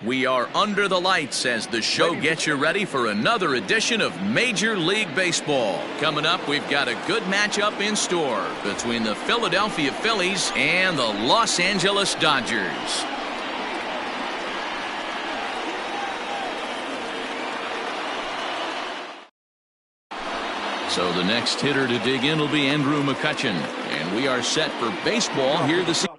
We are under the lights as the show gets you ready for another edition of Major League Baseball. Coming up, we've got a good matchup in store between the Philadelphia Phillies and the Los Angeles Dodgers. So the next hitter to dig in will be Andrew McCutchen, and we are set for baseball here this evening.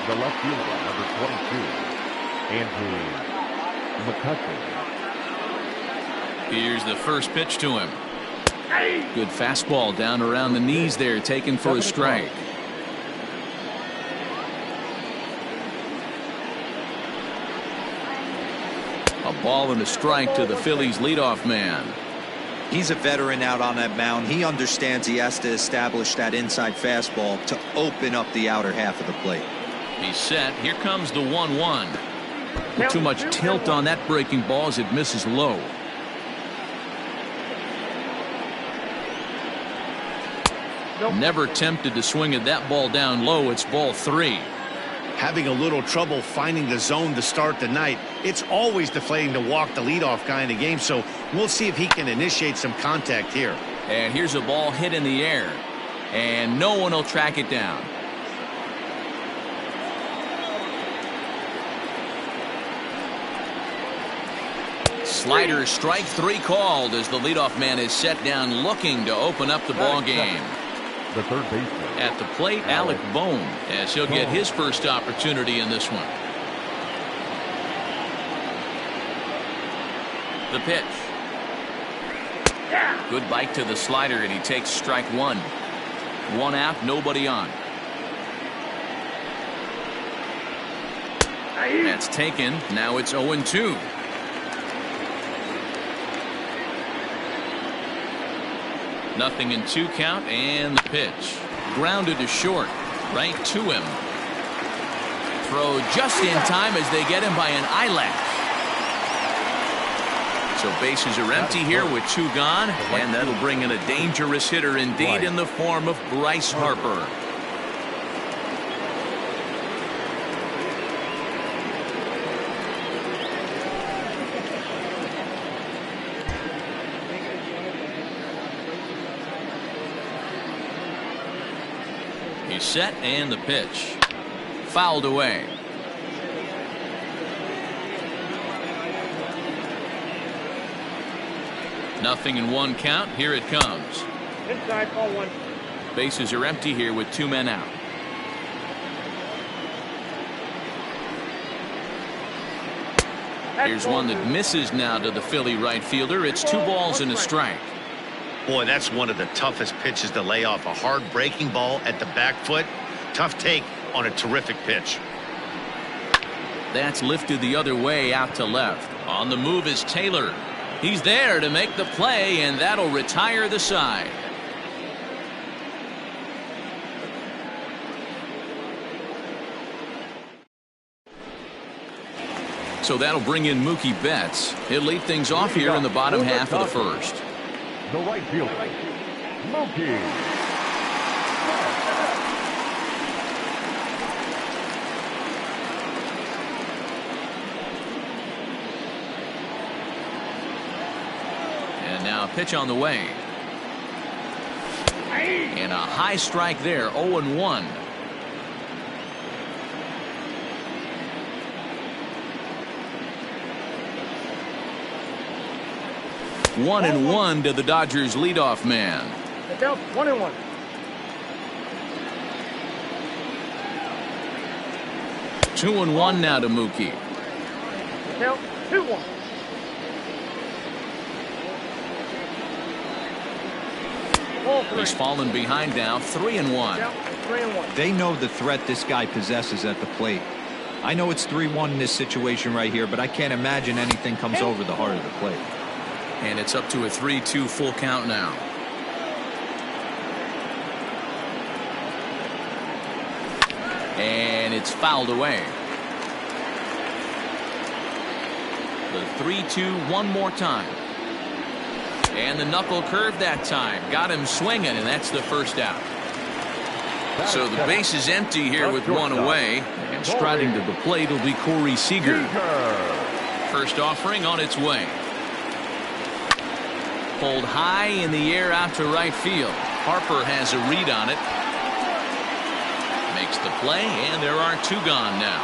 The left fielder, number 22, Andrew McCutchen. Here's the first pitch to him. Good fastball down around the knees there, taken for a strike. A ball and a strike to the Phillies leadoff man. He's a veteran out on that mound. He understands he has to establish that inside fastball to open up the outer half of the plate. He's set. Here comes the 1-1. Too much tilt on that breaking ball as it misses low. Never tempted to swing at that ball down low. It's ball 3. Having a little trouble finding the zone to start the night. It's always deflating to walk the leadoff guy in the game, so we'll see if he can initiate some contact here. And here's a ball hit in the air, and no one will track it down. Slider, strike 3 called as the leadoff man is set down looking to open up the ball game. The third baseman. At the plate, Alec Bohm, as he'll get his first opportunity in this one. The pitch. Good bite to the slider, and he takes strike one. One out, nobody on. That's taken. Now it's 0-2. Nothing in 2 count, and the pitch. Grounded to short. Right to him. Throw just in time as they get him by an eyelash. So bases are empty here with 2 gone, and that'll bring in a dangerous hitter indeed in the form of Bryce Harper. He's set, and the pitch. Fouled away. Nothing in 1 count. Here it comes. Inside, ball 1. Bases are empty here with 2 men out. Here's one that misses now to the Philly right fielder. It's 2 balls and a strike. Boy, that's one of the toughest pitches to lay off. A hard breaking ball at the back foot. Tough take on a terrific pitch. That's lifted the other way out to left. On the move is Taylor. He's there to make the play, and that'll retire the side. So that'll bring in Mookie Betts. He'll lead things off here in the bottom half of the first. The right fielder, Mookie. And now a pitch on the way. And a high strike there, 0-1. One and one to the Dodgers leadoff man. 1-1. Two and one now to Mookie. 2-1. He's fallen behind now, 3-1. 3-1. They know the threat this guy possesses at the plate. I know it's 3-1 in this situation right here, but I can't imagine anything comes over the heart of the plate. And it's up to a 3-2 full count now. And it's fouled away. The 3-2 one more time. And the knuckle curve that time. Got him swinging, and that's the first out. So the base is empty here with 1 away. And striding to the plate will be Corey Seager. First offering on its way. Pulled high in the air out to right field. Harper has a read on it. Makes the play, and there are 2 gone now.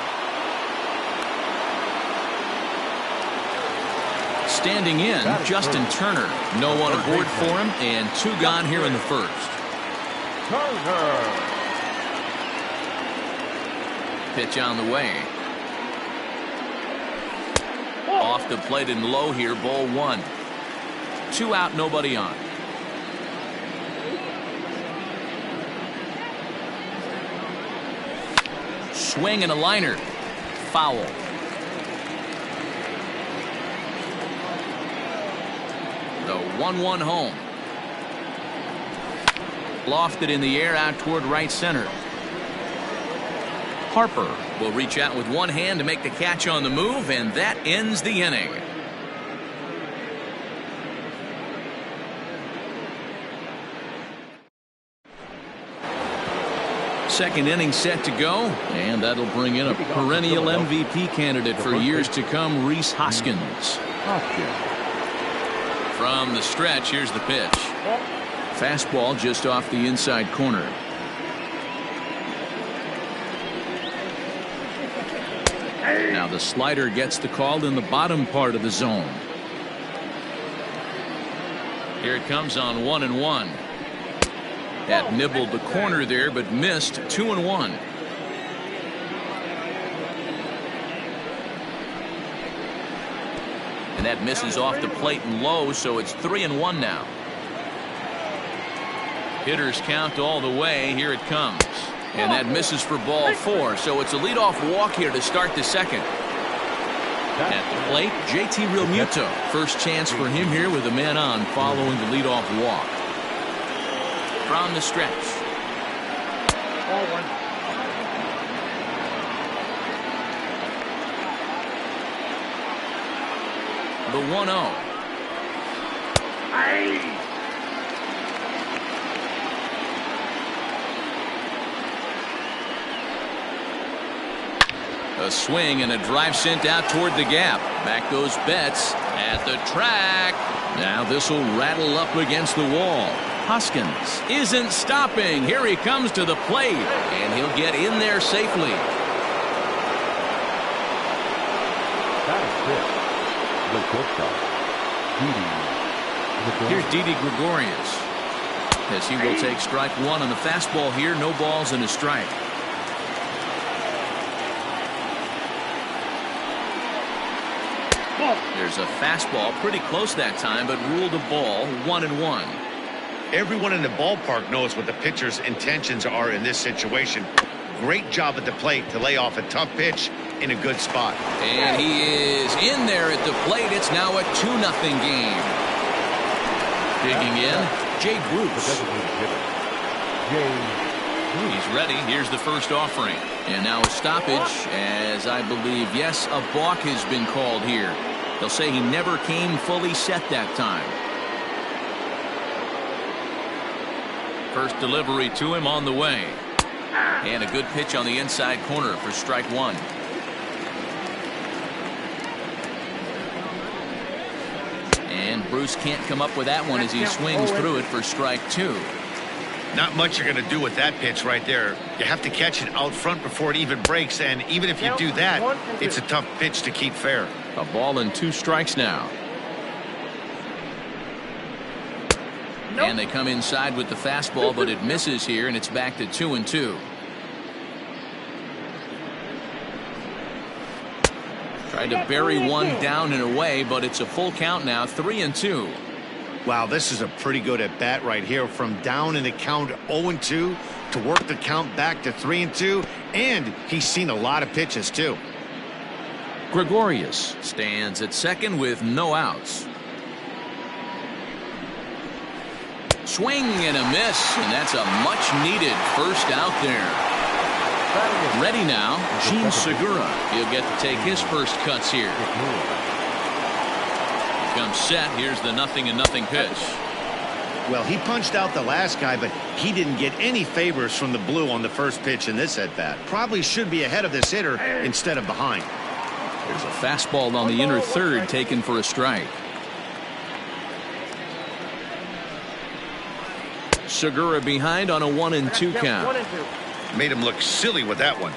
Standing in, Justin Turner. No one aboard for him, and 2 gone here in the first. Pitch on the way. Off the plate and low here, ball 1. 2 out, nobody on. Swing and a liner. Foul. The 1-1 home. Lofted in the air out toward right center. Harper will reach out with one hand to make the catch on the move, and that ends the inning. Second inning set to go, and that'll bring in a perennial MVP candidate for years to come, Rhys Hoskins. From the stretch, here's the pitch. Fastball just off the inside corner. Now the slider gets the call in the bottom part of the zone. Here it comes on 1-1. That nibbled the corner there, but missed. 2-1. And And that misses off the plate and low, so it's 3-1 now. Hitters count all the way. Here it comes. And that misses for ball 4, so it's a leadoff walk here to start the second. At the plate, JT Realmuto. First chance for him here with a man on following the leadoff walk. From the stretch. Ball 1. The 1-0. A swing and a drive sent out toward the gap. Back goes Betts at the track. Now this will rattle up against the wall. Hoskins isn't stopping. Here he comes to the plate, and he'll get in there safely. That is it. The shortstop, Here's Didi Gregorius, as he will take strike 1 on the fastball here. No balls and a strike. There's a fastball pretty close that time, but ruled a ball. 1-1. Everyone in the ballpark knows what the pitcher's intentions are in this situation. Great job at the plate to lay off a tough pitch in a good spot. And he is in there at the plate. It's now a 2-0 game. Digging in, Jay Bruce. He's ready. Here's the first offering. And now a stoppage, as I believe, yes, a balk has been called here. They'll say he never came fully set that time. First delivery to him on the way. And a good pitch on the inside corner for strike 1. And Bruce can't come up with that one as he swings through it for strike 2. Not much you're going to do with that pitch right there. You have to catch it out front before it even breaks, and even if you do that, it's a tough pitch to keep fair. A ball and 2 strikes now. And they come inside with the fastball, but it misses here, and it's back to 2-2. Tried to bury one down and away, but it's a full count now. 3-2. Wow, this is a pretty good at bat right here. From down in the count 0-2 to work the count back to 3-2, and he's seen a lot of pitches too. Gregorius stands at second with no outs. Swing and a miss, and that's a much-needed first out there. Ready now, Gene Segura. He'll get to take his first cuts here. Comes set. Here's the 0-0 pitch. Well, he punched out the last guy, but he didn't get any favors from the blue on the first pitch in this at-bat. Probably should be ahead of this hitter instead of behind. There's a fastball on the inner third taken for a strike. Segura behind on a 1-2 count. Made him look silly with that one.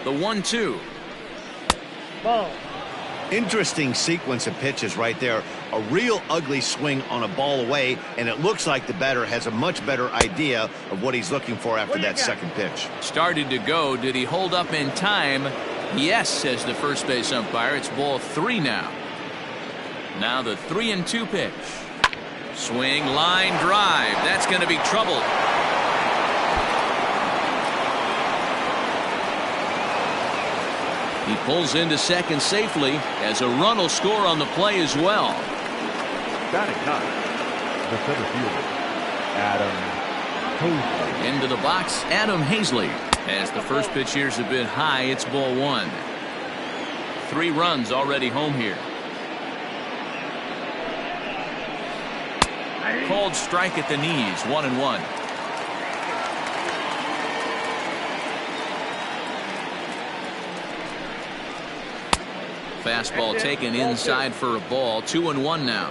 The 1-2. Ball. Interesting sequence of pitches right there. A real ugly swing on a ball away, and it looks like the batter has a much better idea of what he's looking for after that second pitch. Started to go. Did he hold up in time? Yes, says the first base umpire. It's ball 3 now. Now the 3-2 pitch. Swing, line drive. That's going to be trouble. He pulls into second safely as a run will score on the play as well. Batting ninth, the center fielder, Adam Hazley. Into the box, Adam Hazley. As the first pitch here's a bit high, it's ball 1. 3 runs already home here. Called strike at the knees, 1-1. Fastball taken inside for a ball. 2-1 now.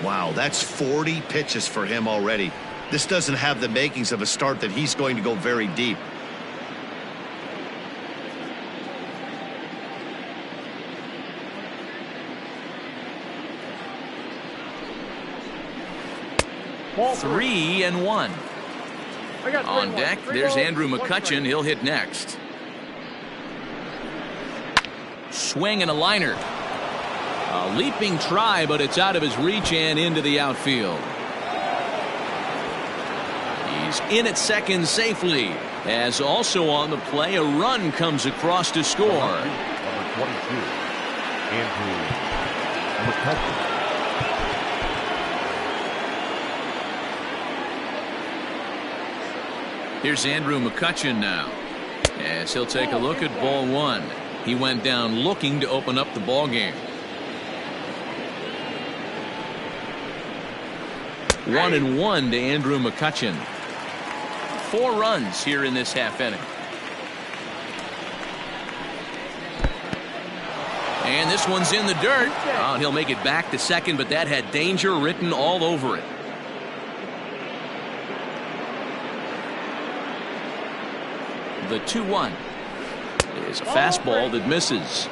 Wow, that's 40 pitches for him already. This doesn't have the makings of a start that he's going to go very deep. Ball 3-1. On deck, there's Andrew McCutchen. He'll hit next. Swing and a liner. A leaping try, but it's out of his reach and into the outfield. He's in at second safely, as also on the play, a run comes across to score. Number 22, Andrew McCutcheon. Here's Andrew McCutcheon now, as he'll take a look at ball one. He went down looking to open up the ball game. 1-1 to Andrew McCutcheon. 4 runs here in this half inning. And this one's in the dirt. Oh, he'll make it back to second, but that had danger written all over it. The 2-1 is a fastball that misses.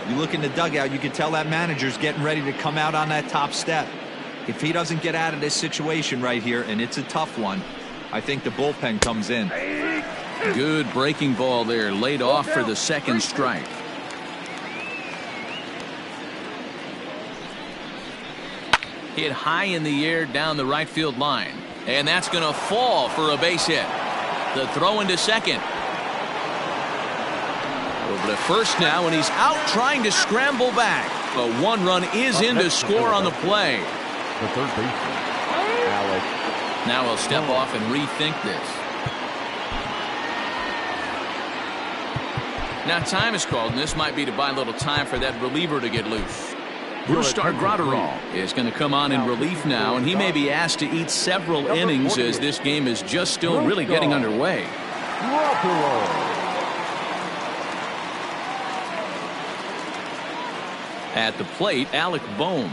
You look in the dugout, you can tell that manager's getting ready to come out on that top step. If he doesn't get out of this situation right here, and it's a tough one, I think the bullpen comes in. Good breaking ball there, laid off for the second strike. Hit high in the air down the right field line, and that's going to fall for a base hit. The throw into second. Over to first now, and he's out trying to scramble back. But 1 run is in to score on the play. The third baseman, Alex. Now he'll step off and rethink this. Now time is called, and this might be to buy a little time for that reliever to get loose. Brustar Graterol is going to come on in relief now, and he may be asked to eat several innings as this game is just still really getting underway. At the plate, Alec Bohm,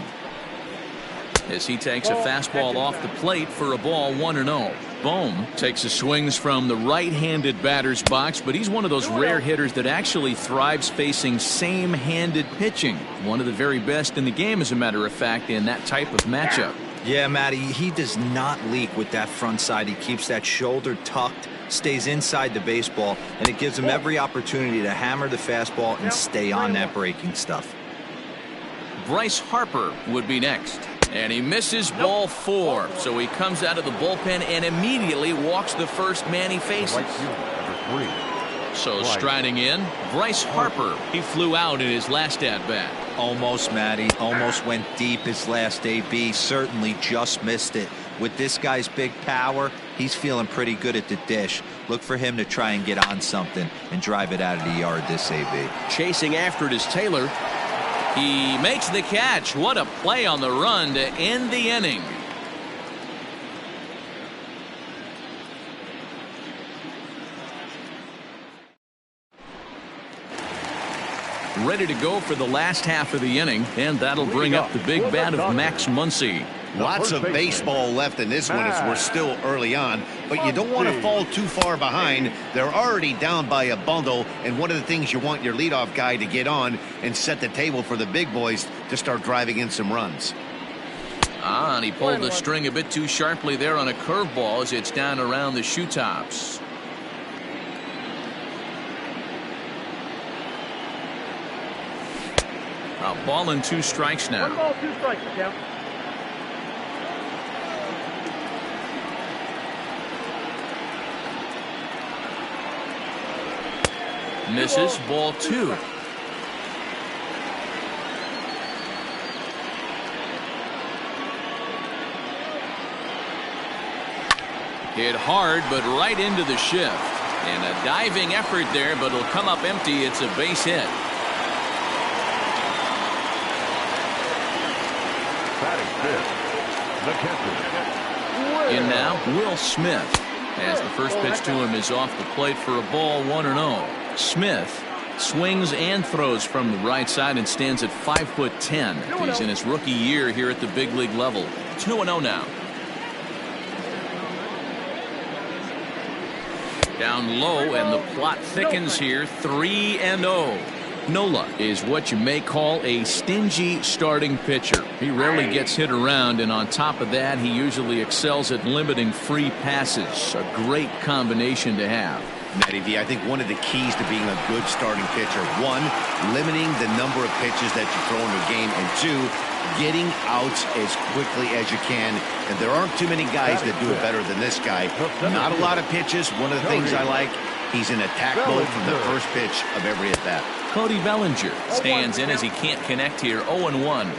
as he takes a fastball off the plate for a ball 1-0. Bohm takes his swings from the right-handed batter's box, but he's one of those rare hitters that actually thrives facing same-handed pitching. One of the very best in the game, as a matter of fact, in that type of matchup. Yeah, Matty, he does not leak with that front side. He keeps that shoulder tucked, stays inside the baseball, and it gives him every opportunity to hammer the fastball and stay on that breaking stuff. Bryce Harper would be next. And he misses ball 4, so he comes out of the bullpen and immediately walks the first man he faces. Number 3. So striding in, Bryce Harper. He flew out in his last at-bat. Almost, Matty. Almost went deep his last AB. Certainly just missed it. With this guy's big power, he's feeling pretty good at the dish. Look for him to try and get on something and drive it out of the yard this AB. Chasing after it is Taylor. He makes the catch. What a play on the run to end the inning. Ready to go for the last half of the inning, and that'll bring up the big bat of Max Muncy. Lots of baseball left in this one as we're still early on, but you don't want to fall too far behind. They're already down by a bundle, and one of the things you want your leadoff guy to get on and set the table for the big boys to start driving in some runs. And he pulled the string a bit too sharply there on a curveball as it's down around the shoe tops. A ball and 2 strikes now. 1 ball, 2 strikes, count. Misses ball 2. Hit hard, but right into the shift. And a diving effort there, but it'll come up empty. It's a base hit. In now, Will Smith, as the first pitch to him is off the plate for a ball 1-0. Smith swings and throws from the right side and stands at 5'10". He's in his rookie year here at the big league level. 2-0 now. Down low, and the plot thickens here. 3-0. Nola is what you may call a stingy starting pitcher. He rarely gets hit around, and on top of that, he usually excels at limiting free passes. A great combination to have. Matty V, I think one of the keys to being a good starting pitcher, one, limiting the number of pitches that you throw in a game, and two, getting outs as quickly as you can. And there aren't too many guys that do it better than this guy. Not a lot of pitches. One of the things I like, he's in attack mode from the first pitch of every at-bat. Cody Bellinger stands in as he can't connect here. 0-1.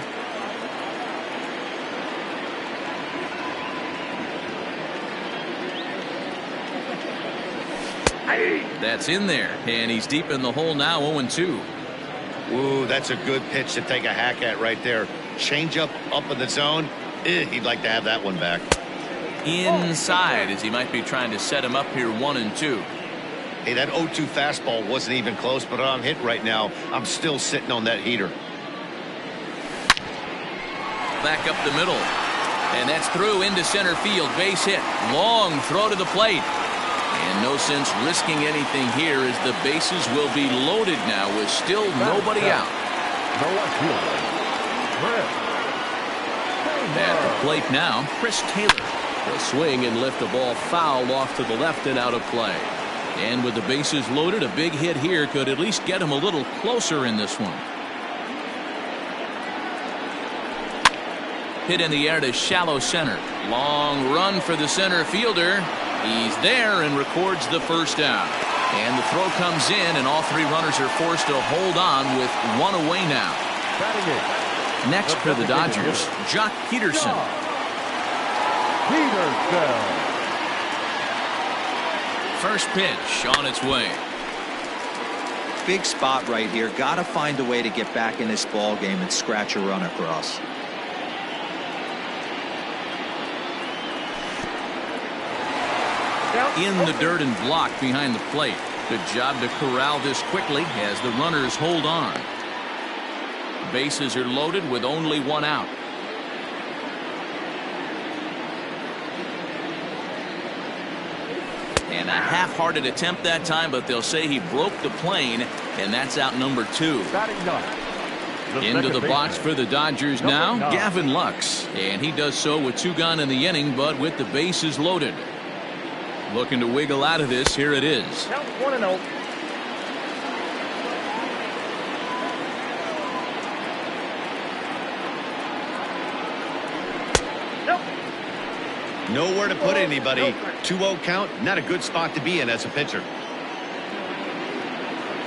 That's in there, and he's deep in the hole now. 0-2. Ooh, that's a good pitch to take a hack at right there. Change up in the zone. He'd like to have that one back. Inside, as he might be trying to set him up here. 1-2. Hey, that 0-2 fastball wasn't even close, but I'm hit right now. I'm still sitting on that heater. Back up the middle, and that's through into center field. Base hit. Long throw to the plate. And no sense risking anything here, as the bases will be loaded now with still nobody out. At the plate now, Chris Taylor will swing and lift the ball foul off to the left and out of play. And with the bases loaded, a big hit here could at least get him a little closer in this one. Hit in the air to shallow center. Long run for the center fielder. He's there and records the first down. And the throw comes in, and all three runners are forced to hold on with one away now. Next for the Dodgers, Jock Peterson. First pitch on its way. Big spot right here. Got to find a way to get back in this ball game and scratch a run across. In the dirt and blocked behind the plate. Good job to corral this quickly as the runners hold on. Bases are loaded with only one out. And a half-hearted attempt that time, but they'll say he broke the plane, and that's out number 2. Into the box for the Dodgers now, Gavin Lux. And he does so with 2 gone in the inning, but with the bases loaded. Looking to wiggle out of this. Here it is. Count 1-0. Nowhere to put anybody. 2-0 count, not a good spot to be in as a pitcher.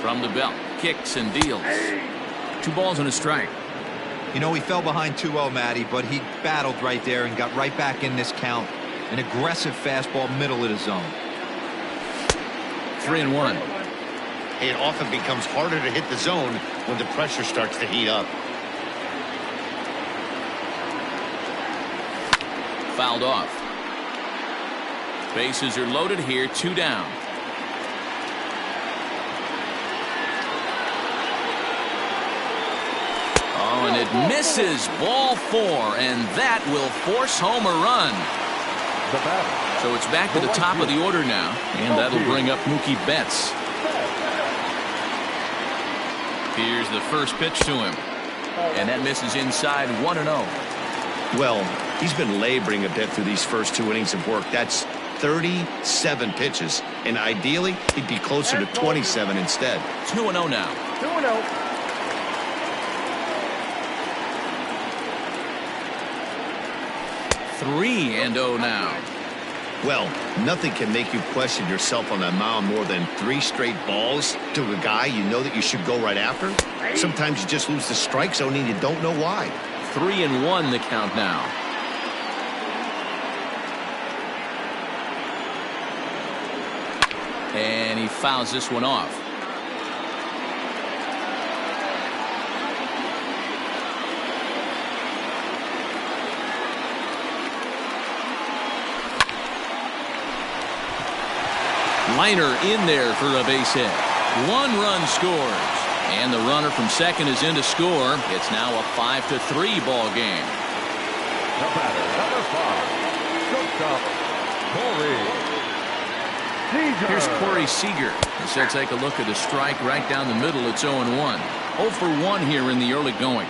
From the belt, kicks and deals. 2 balls and a strike. You know, he fell behind 2-0, Matty, but he battled right there and got right back in this count. An aggressive fastball, middle of the zone. 3-1. It often becomes harder to hit the zone when the pressure starts to heat up. Fouled off. Bases are loaded here. 2 down. Oh, and it misses. Ball 4, and that will force home a run. So it's back to the top of the order now, and that'll bring up Mookie Betts. Here's the first pitch to him, and that misses inside. 1-0. Well, he's been laboring a bit through these first 2 innings of work. That's 37 pitches, and ideally he'd be closer to 27 instead. 2-0 now. 2-0. 3-0 now. Well, nothing can make you question yourself on the mound more than 3 straight balls to a guy you know that you should go right after. Sometimes you just lose the strike zone and you don't know why. 3-1 the count now. And he fouls this one off. Liner in there for a base hit. 1 run scores. And the runner from second is in to score. It's now a 5-3 ball game. The batter, number 5, shortstop, Corey. Here's Corey Seager. As he'll take a look at the strike right down the middle. It's 0-1. 0 for 1 here in the early going.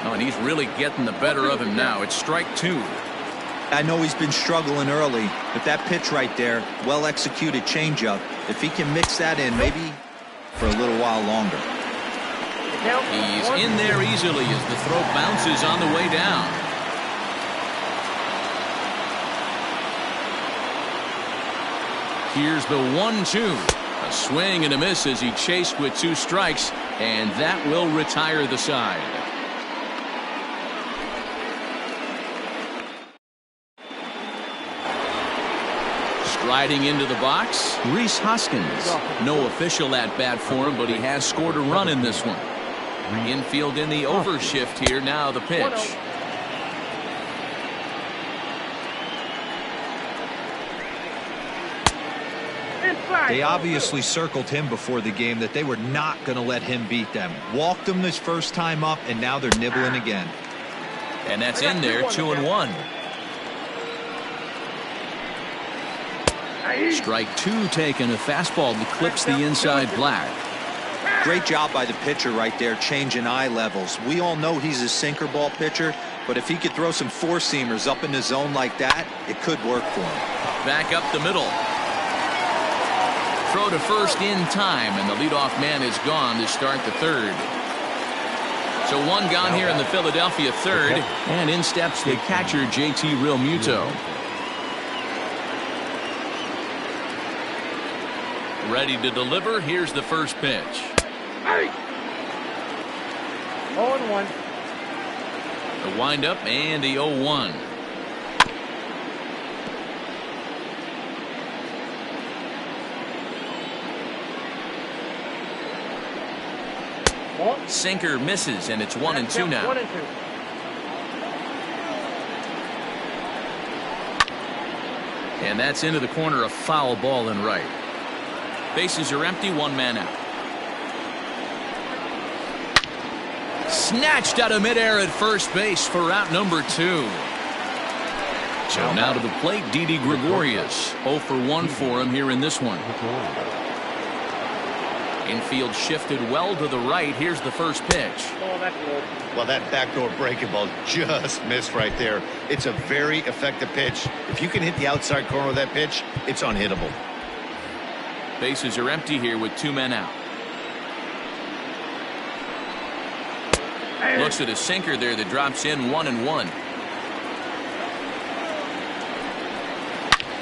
Oh, and he's really getting the better of him now. It's strike 2. I know he's been struggling early, but that pitch right there, well-executed changeup, if he can mix that in, maybe for a little while longer. He's in there easily as the throw bounces on the way down. Here's the 1-2. A swing and a miss as he chased with 2 strikes, and that will retire the side. Striding into the box, Rhys Hoskins. No official at bat for him, but he has scored a run in this one. Infield in the overshift here. Now the pitch. They obviously circled him before the game that they were not going to let him beat them. Walked him his first time up, and now they're nibbling again. And that's in there, 2-1. Strike 2 taken. A fastball that clips the inside black. Great job by the pitcher right there, changing eye levels. We all know he's a sinker ball pitcher, but if he could throw some four-seamers up in the zone like that, it could work for him. Back up the middle. Throw to first in time, and the leadoff man is gone to start the third. So 1 gone here in the Philadelphia third, and in steps the catcher, JT Realmuto. Ready to deliver. Here's the first pitch. 0-1. The windup and the 0-1. Sinker misses, and it's 1-2 now. 1-2. And that's into the corner, a foul ball and right. Bases are empty, 1 man out. Snatched out of midair at first base for out number 2. So now to the plate, Didi Gregorius. 0 for 1 for him here in this one. Infield shifted well to the right. Here's the first pitch. Well, that backdoor breaking ball just missed right there. It's a very effective pitch. If you can hit the outside corner of that pitch, it's unhittable. Bases are empty here with 2 men out. Looks at a sinker there that drops in 1-1.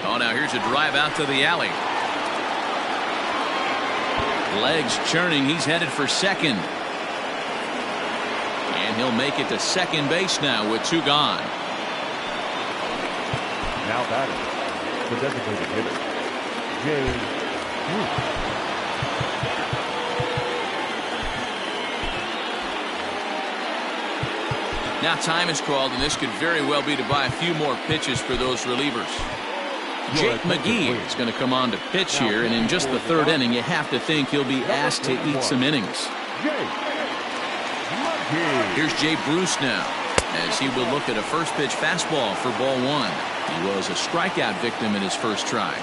Oh, now here's a drive out to the alley. Legs churning. He's headed for second. And he'll make it to second base now with 2 gone. Now batting, the designated hitter, Jay Bruce. Now time is called, and this could very well be to buy a few more pitches for those relievers. Jake McGee is going to come on to pitch here, and in just the 3rd inning, you have to think he'll be asked to eat some innings. Here's Jay Bruce now, as he will look at a first pitch fastball for ball 1. He was a strikeout victim in his first try.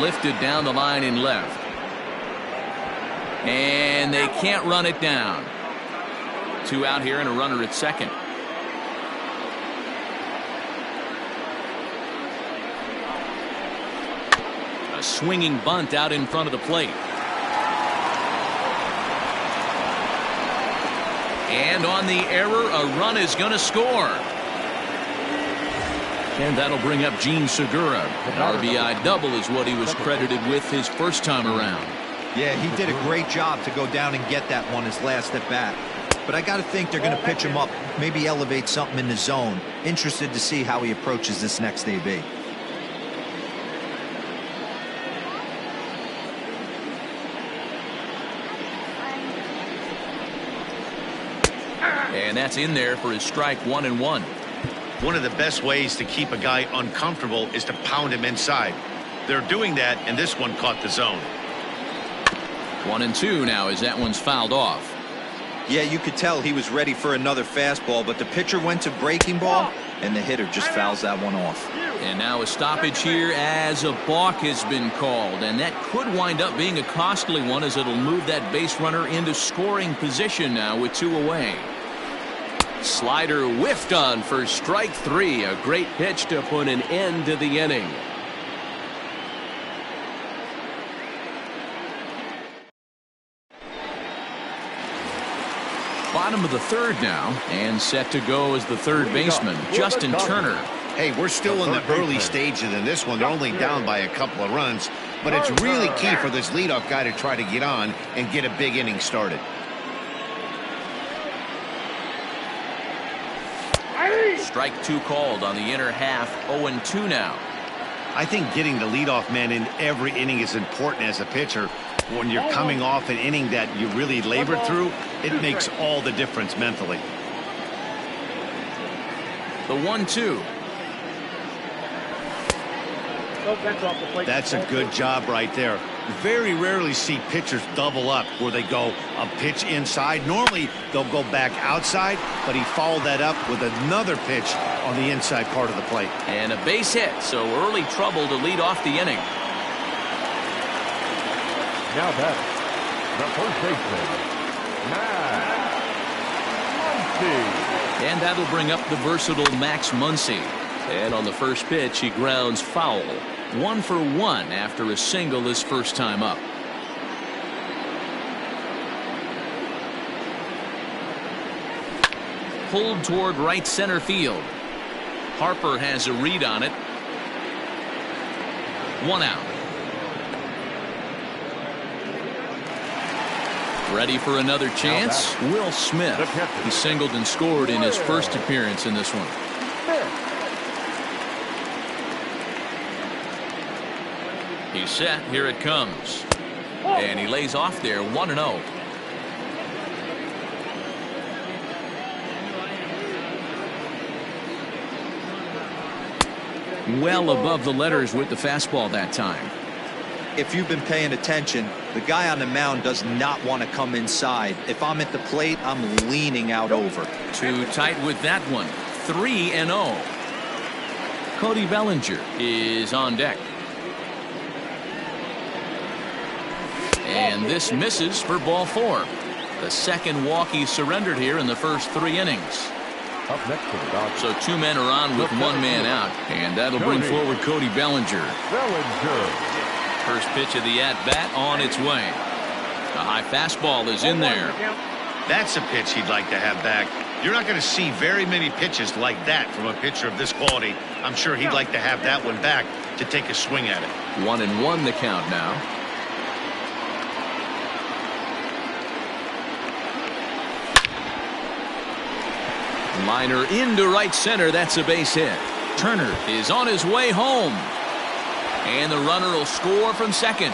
Lifted down the line in left. And they can't run it down. 2 out here and a runner at second. A swinging bunt out in front of the plate. And on the error, a run is going to score. And that'll bring up Gene Segura. An RBI double is what he was credited with his first time around. Yeah, he did a great job to go down and get that one his last at bat. But I got to think they're going to pitch him up, maybe elevate something in the zone. Interested to see how he approaches this next AB. And that's in there for his strike 1-1. One of the best ways to keep a guy uncomfortable is to pound him inside. They're doing that, and this one caught the zone. 1-2 now as that one's fouled off. Yeah, you could tell he was ready for another fastball, but the pitcher went to breaking ball, and the hitter just fouls that one off. And now a stoppage here as a balk has been called, and that could wind up being a costly one as it'll move that base runner into scoring position now with 2 away. Slider whiffed on for strike 3. A great pitch to put an end to the inning. Bottom of the third now, and set to go as the third baseman, Justin Turner. Hey, we're still in the early stages in this one. They're only down by a couple of runs, but it's really key for this leadoff guy to try to get on and get a big inning started. Strike 2 called on the inner half, 0-2 now. I think getting the leadoff man in every inning is important as a pitcher. When you're coming off an inning that you really labored through, it makes all the difference mentally. The 1-2. That's a good job right there. Very rarely see pitchers double up where they go a pitch inside. Normally they'll go back outside, but he followed that up with another pitch on the inside part of the plate. And a base hit, so early trouble to lead off the inning. Now batting, the first baseman, Muncy. And that'll bring up the versatile Max Muncy. And on the first pitch, he grounds foul. 1 for 1 after a single his first time up. Pulled toward right center field. Harper has a read on it. 1 out. Ready for another chance? Will Smith. He singled and scored in his first appearance in this one. He's set. Here it comes. And he lays off there, 1-0. Well above the letters with the fastball that time. If you've been paying attention, the guy on the mound does not want to come inside. If I'm at the plate, I'm leaning out over. Too tight with that one. 3-0. Cody Bellinger is on deck. And this misses for ball 4. The second walk he surrendered here in the first 3 innings. Up next to the Dodgers. So 2 men are on with 1 man out. And that'll bring forward Cody Bellinger. First pitch of the at-bat on its way. The high fastball is in there. That's a pitch he'd like to have back. You're not going to see very many pitches like that from a pitcher of this quality. I'm sure he'd like to have that one back to take a swing at it. 1-1 the count now. Liner into right center. That's a base hit. Turner is on his way home. And the runner will score from second.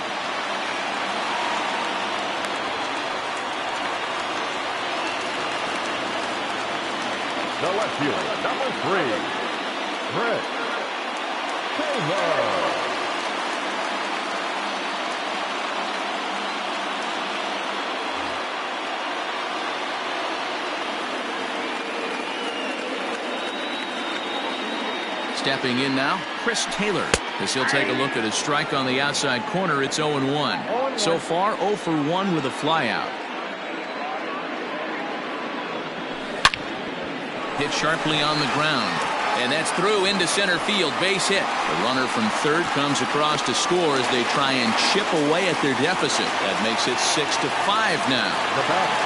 The left fielder, number 3, Brett Taylor. Stepping in now, Chris Taylor, as he'll take a look at a strike on the outside corner. It's 0-1. So far, 0 for 1 with a flyout. Hit sharply on the ground. And that's through into center field. Base hit. The runner from third comes across to score as they try and chip away at their deficit. That makes it 6-5 now. The batter,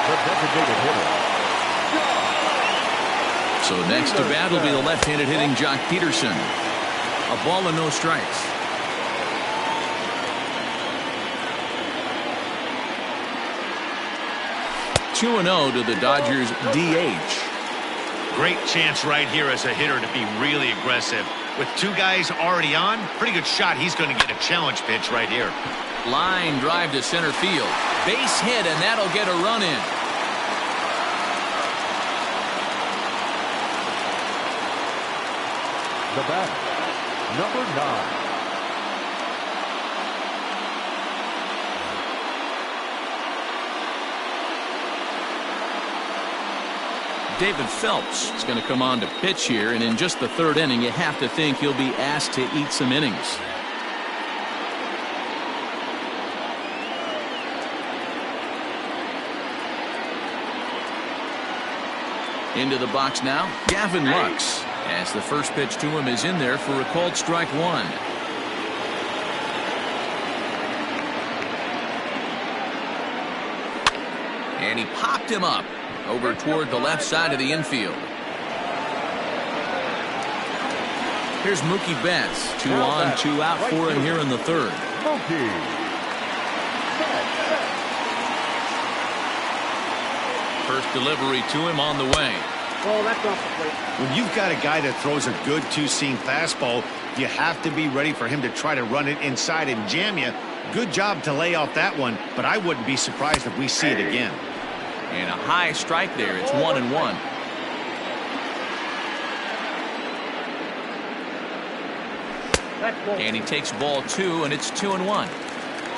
the designated hitter. So next to bat will be the left-handed hitting Jock Peterson. A ball and no strikes. Two 2-0 to the Dodgers DH. Great chance right here as a hitter to be really aggressive. With 2 guys already on, pretty good shot. He's going to get a challenge pitch right here. Line drive to center field. Base hit, and that'll get a run in. The batter, number 9. David Phelps is going to come on to pitch here, and in just the 3rd inning, you have to think he'll be asked to eat some innings. Into the box now, Gavin Lux, as the first pitch to him is in there for a called strike one. And he popped him up over toward the left side of the infield. Here's Mookie Betts. 2 on, 2 out for him here in the third. First delivery to him on the way. Oh, that's off the plate. When you've got a guy that throws a good two-seam fastball, you have to be ready for him to try to run it inside and jam you. Good job to lay off that one, but I wouldn't be surprised if we see it again. And a high strike there. It's 1-1. And he takes ball 2, and it's 2-1.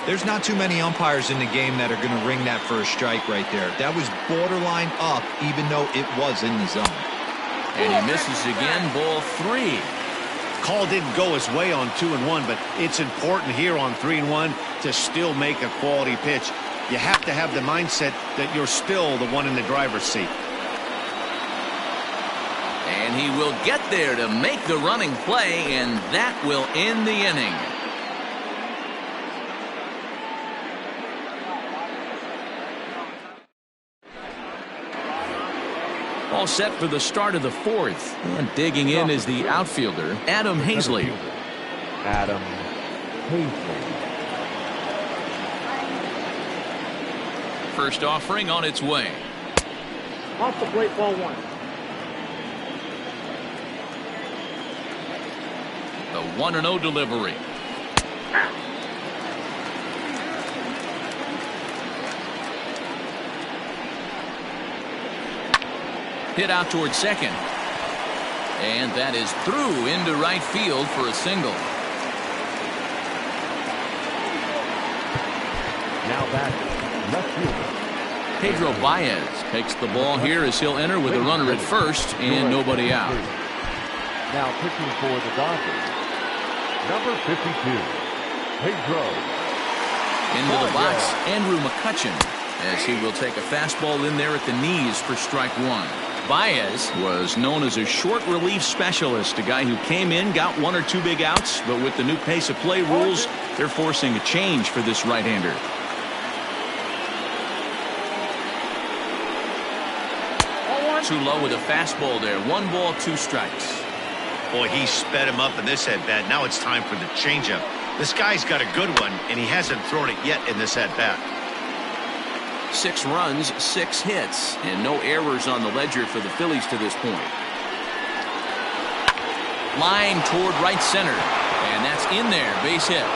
There's not too many umpires in the game that are going to ring that for a strike right there. That was borderline up, even though it was in the zone. And he misses again, ball 3. Call didn't go his way on 2-1, but it's important here on 3-1 to still make a quality pitch. You have to have the mindset that you're still the one in the driver's seat. And he will get there to make the running play, and that will end the inning. All set for the start of the fourth. And digging in is the outfielder, Adam Hazley. Adam Hazley. First offering on its way. Off the plate, ball 1. The 1-0 delivery. Hit out towards second. And that is through into right field for a single. Now back, left fielder. Pedro Baez takes the ball here as he'll enter with a runner at first and nobody out. Now pitching for the Dodgers, number 52, Pedro. Into the box, Andrew McCutchen, as he will take a fastball in there at the knees for strike 1. Baez was known as a short relief specialist, a guy who came in, got 1 or 2 big outs, but with the new pace of play rules, they're forcing a change for this right-hander. Too low with a fastball there. 1 ball, 2 strikes. Boy, he sped him up in this at-bat. Now it's time for the changeup. This guy's got a good one, and he hasn't thrown it yet in this at-bat. 6 runs, 6 hits, and no errors on the ledger for the Phillies to this point. Line toward right center, and that's in there, base hit.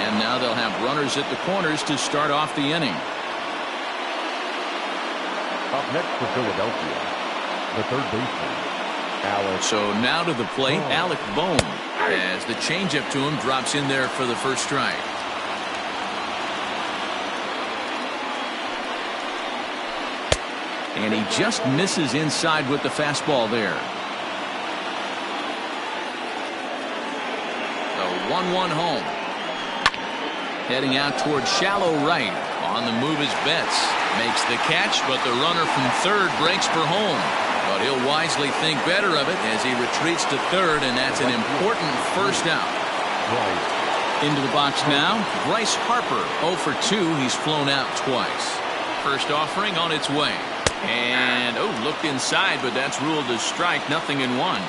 And now they'll have runners at the corners to start off the inning. Up next for Philadelphia, the third baseman, Alec. So now to the plate, Alec Bohm, as the changeup to him drops in there for the first strike. And he just misses inside with the fastball there. The 1-1 home. Heading out toward shallow right. On the move is Betts. Makes the catch, but the runner from third breaks for home. But he'll wisely think better of it as he retreats to third, and that's an important first out. Into the box now, Bryce Harper, 0 for 2. He's flown out twice. First offering on its way. And, looked inside, but that's ruled as strike, 0-1.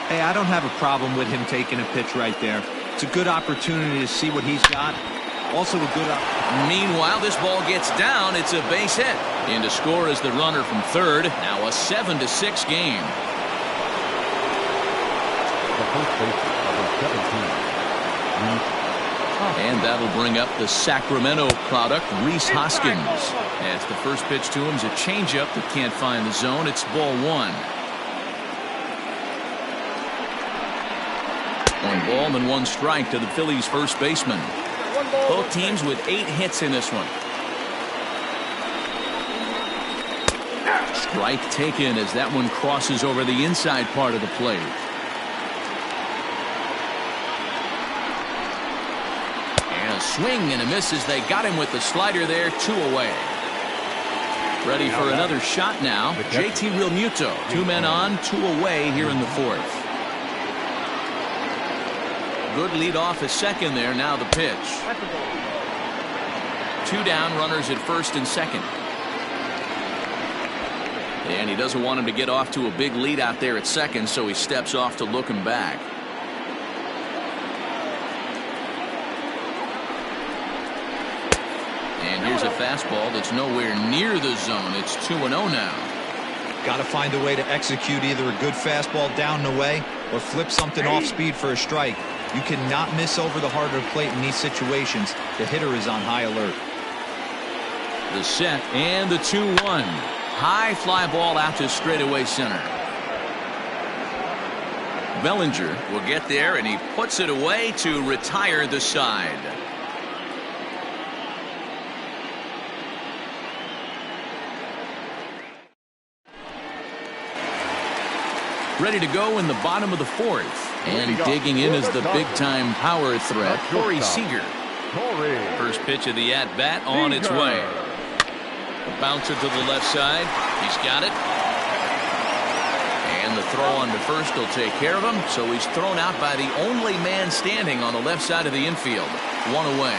Hey, I don't have a problem with him taking a pitch right there. It's a good opportunity to see what he's got. Also a good Meanwhile, this ball gets down. It's a base hit. In to score is the runner from third. Now a 7-6 game. The first baseman, number 17, and that'll bring up the Sacramento product, Rhys Hoskins. As the first pitch to him is a changeup that can't find the zone. It's ball 1. 1 ball and 1 strike to the Phillies' first baseman. Both teams with 8 hits in this one. Strike taken as that one crosses over the inside part of the plate. And a swing and a miss as they got him with the slider there, 2 away. Ready for another shot now. JT Realmuto. 2 men on, 2 away here in the 4th. Good lead off at second there. Now the pitch. 2 down, runners at first and second. And he doesn't want him to get off to a big lead out there at second, so he steps off to look him back. And here's a fastball that's nowhere near the zone. It's 2-0 now. Got to find a way to execute either a good fastball down and away or flip something off speed for a strike. You cannot miss over the heart of the plate in these situations. The hitter is on high alert. The set and the 2-1. High fly ball out to straightaway center. Bellinger will get there, and he puts it away to retire the side. Ready to go in the bottom of the 4th. And digging in is the big-time power threat, Corey Seager. First pitch of the at-bat on its way. A bouncer to the left side. He's got it. And the throw on to first will take care of him. So he's thrown out by the only man standing on the left side of the infield. 1 away.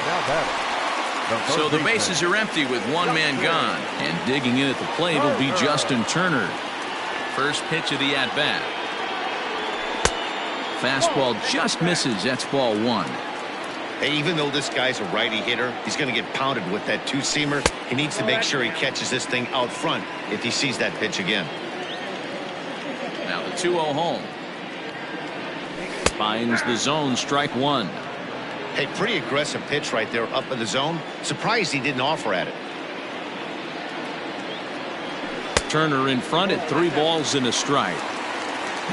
So the bases are empty with 1 man gone. And digging in at the plate will be Justin Turner. First pitch of the at-bat. Fastball just misses. That's ball 1. Hey, even though this guy's a righty hitter, he's going to get pounded with that 2-seamer. He needs to make sure he catches this thing out front if he sees that pitch again. Now the 2-0 home. Finds the zone, strike 1. Hey, pretty aggressive pitch right there up in the zone. Surprised he didn't offer at it. Turner in front at 3 balls and a strike.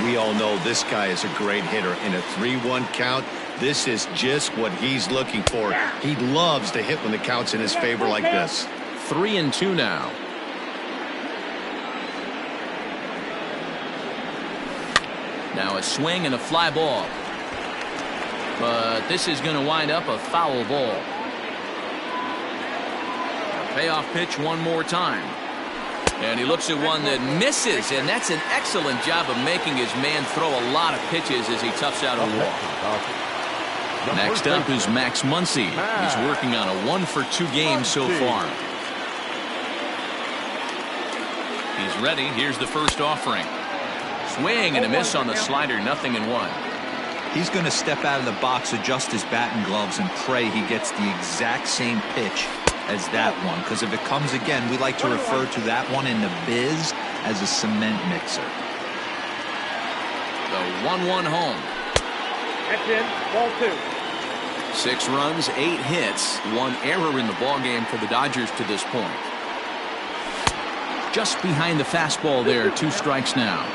We all know this guy is a great hitter. In a 3-1 count, this is just what he's looking for. He loves to hit when the count's in his favor like this. 3-2 now. Now a swing and a fly ball. But this is going to wind up a foul ball. A payoff pitch one more time. And he looks at one that misses, and that's an excellent job of making his man throw a lot of pitches as he toughs out a walk. Next up is Max Muncy. He's working on a 1-for-2 game so far. He's ready. Here's the first offering. Swing and a miss on the slider. 0-1. He's going to step out of the box, adjust his batting gloves, and pray he gets the exact same pitch as that one, because if it comes again, we like to refer to that one in the biz as a cement mixer. The 1-1 home. That's in. Ball 2. 6 runs, 8 hits, 1 error in the ballgame for the Dodgers to this point. Just behind the fastball there, 2 strikes now.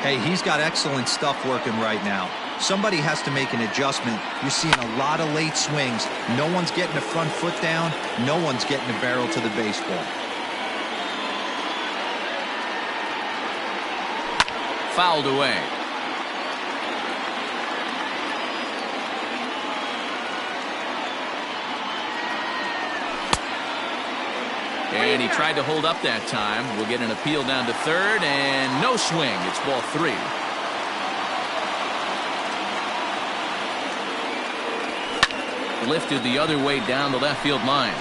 Hey, he's got excellent stuff working right now. Somebody has to make an adjustment. You're seeing a lot of late swings. No one's getting the front foot down. No one's getting the barrel to the baseball. Fouled away. And he tried to hold up that time. We'll get an appeal down to third, and no swing. It's ball 3. Lifted the other way down the left field line.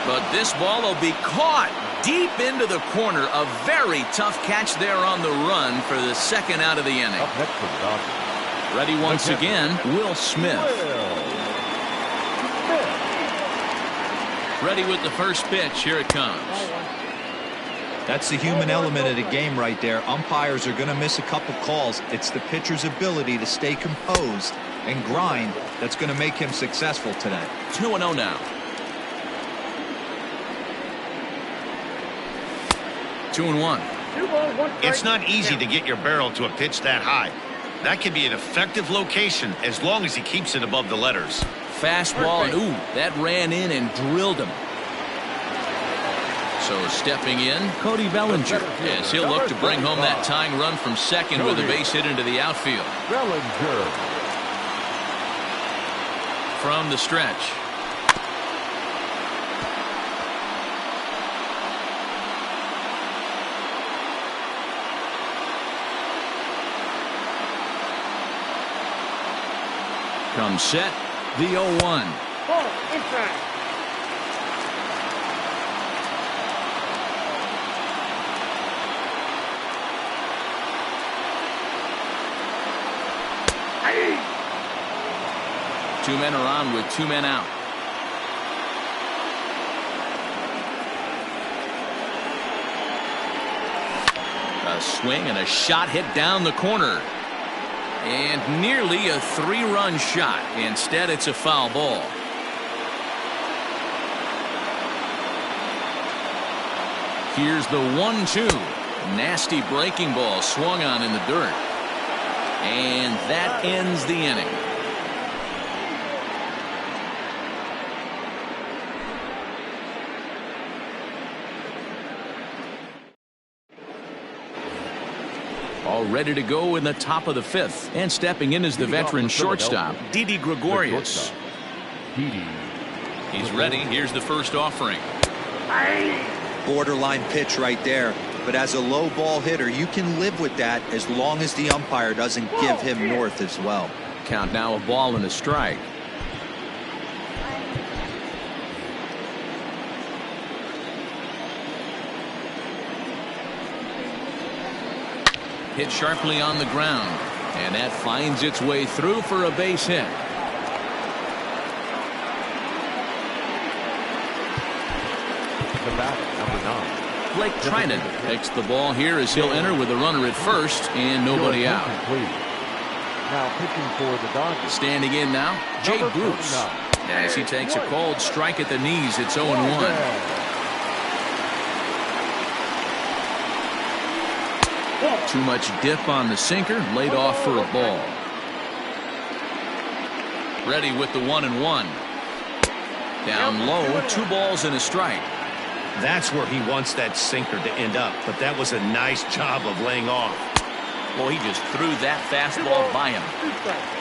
But this ball will be caught deep into the corner. A very tough catch there on the run for the 2nd out of the inning. Ready once again, Will Smith. Ready with the first pitch. Here it comes. That's the human element of the game right there. Umpires are going to miss a couple calls. It's the pitcher's ability to stay composed and grind that's going to make him successful today. 2-0 now. 2-1. It's not easy to get your barrel to a pitch that high. That can be an effective location as long as he keeps it above the letters. Fastball, and ooh, that ran in and drilled him. So stepping in, Cody Bellinger, as he'll look to bring home that tying run from second with a base hit into the outfield. Bellinger. From the stretch. Comes set, the 0-1. Ball inside. Two men are on with two men out. A swing and a shot hit down the corner. And nearly a three-run shot. Instead, it's a foul ball. Here's the 1-2. Nasty breaking ball swung on in the dirt. And that ends the inning. All ready to go in the top of the fifth. And stepping in is the veteran shortstop, Didi Gregorius. He's ready. Here's the first offering. Borderline pitch right there. But as a low ball hitter, you can live with that as long as the umpire doesn't give him north as well. Count now, a ball and a strike. Hit sharply on the ground, and that finds its way through for a base hit. The batter, number 9. Blake Trinan takes the ball here as he'll enter with a runner at first and nobody out. Now pitching for the Dodgers. Standing in now, Jay Bruce. As he takes a cold strike at the knees, it's 0-1. Too much dip on the sinker, laid off for a ball. Ready with the 1-1. Down low, 2 balls and a strike. That's where he wants that sinker to end up, but that was a nice job of laying off. Well, he just threw that fastball by him.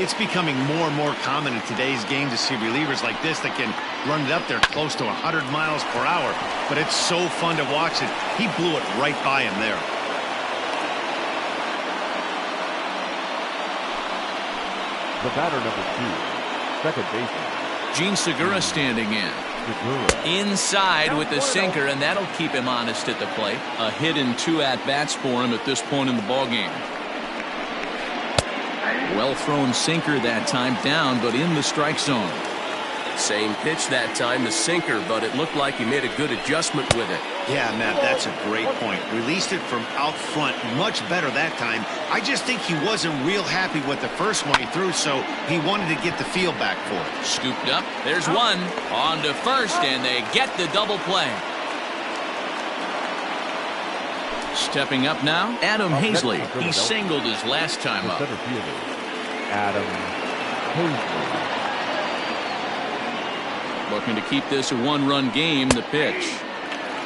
It's becoming more and more common in today's game to see relievers like this that can run it up there close to 100 miles per hour, but it's so fun to watch it. He blew it right by him there. The batter, number 2, second baseman, Gene Segura standing in. Inside with the sinker, and that'll keep him honest at the plate. A hit and 2 at-bats for him at this point in the ballgame. Well thrown sinker that time, down but in the strike zone. Same pitch that time, the sinker, but it looked like he made a good adjustment with it. Yeah, Matt, that's a great point. Released it from out front much better that time. I just think he wasn't real happy with the first one he threw, so he wanted to get the feel back for it. Scooped up. There's one. On to first, and they get the double play. Stepping up now, Adam Hazley. He singled his last time up. Center fielder, Adam Hazley. Looking to keep this a 1-run game, the pitch.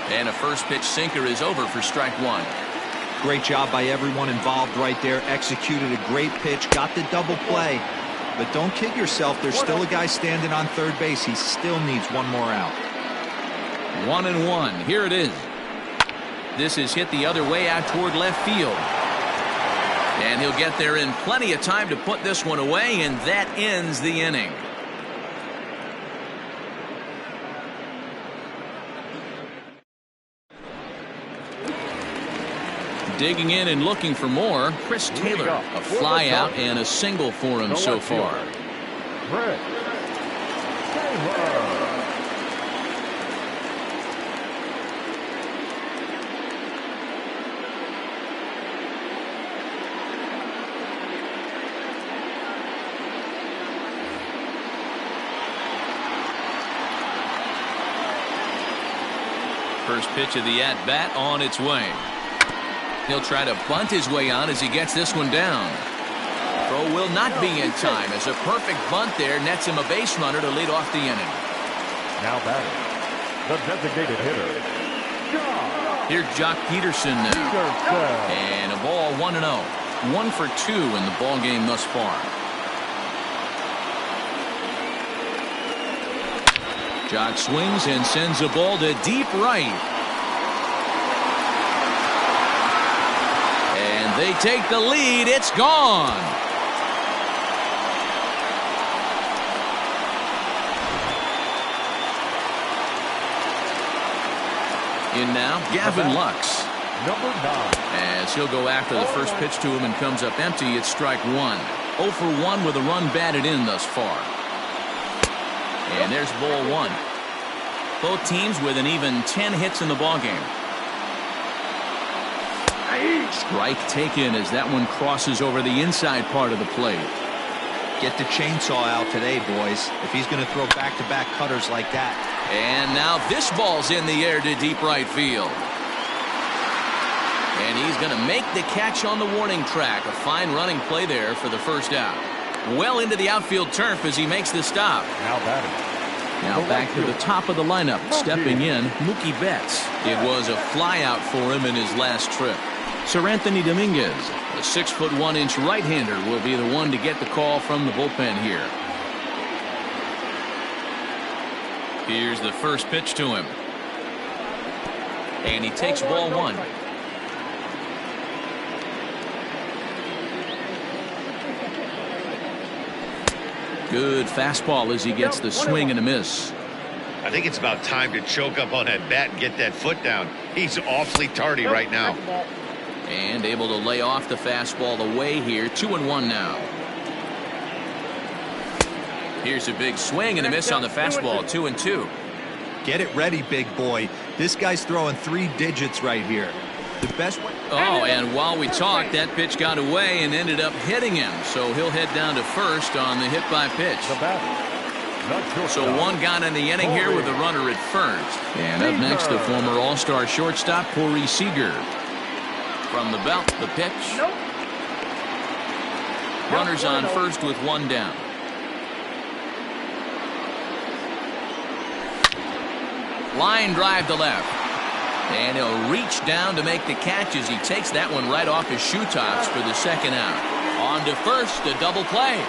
And a first pitch sinker is over for strike 1. Great job by everyone involved right there. Executed a great pitch, got the double play. But don't kid yourself, there's still a guy standing on third base. He still needs one more out. 1-1. Here it is. This is hit the other way out toward left field. And he'll get there in plenty of time to put this one away, and that ends the inning. Digging in and looking for more, Chris Taylor. A fly out and a single for him so far. Chris Taylor. First pitch of the at-bat on its way. He'll try to bunt his way on as he gets this one down. Throw will not be in time as a perfect bunt there nets him a base runner to lead off the inning. Now batting, the designated hitter, Here's Jock Peterson now. And a ball 1-0. 1 for 2 in the ball game thus far. Jock swings and sends a ball to deep right. They take the lead. It's gone. In now, Gavin Lux. Number 9. As he'll go after the first pitch to him and comes up empty, it's strike one. 0 for 1 with a run batted in thus far. And there's ball one. Both teams with an even 10 hits in the ballgame. Strike taken as that one crosses over the inside part of the plate. Get the chainsaw out today, boys, if he's going to throw back-to-back cutters like that. And now this ball's in the air to deep right field. And he's going to make the catch on the warning track. A fine running play there for the first out. Well into the outfield turf as he makes the stop. Now batting. Now back to the top of the lineup. Stepping in, Mookie Betts. It was a flyout for him in his last trip. Sir Anthony Dominguez, a 6'1" right-hander, will be the one to get the call from the bullpen here. Here's the first pitch to him. And he takes ball one. Good fastball as he gets the swing and a miss. I think it's about time to choke up on that bat and get that foot down. He's awfully tardy right now. And able to lay off the fastball away here. 2-1 now. Here's a big swing and a miss on the fastball. 2-2. Get it ready, big boy. This guy's throwing 3 digits right here. The best way. Oh, and while we talked, that pitch got away and ended up hitting him. So he'll head down to first on the hit by pitch. The batter. So one gone in the inning here with a runner at first. And up next, the former All-Star shortstop, Corey Seager. From the belt, the pitch. Runners on first with one down. Line drive to left. And he'll reach down to make the catch as he takes that one right off his shoe tops for the second out. On to first, a double play.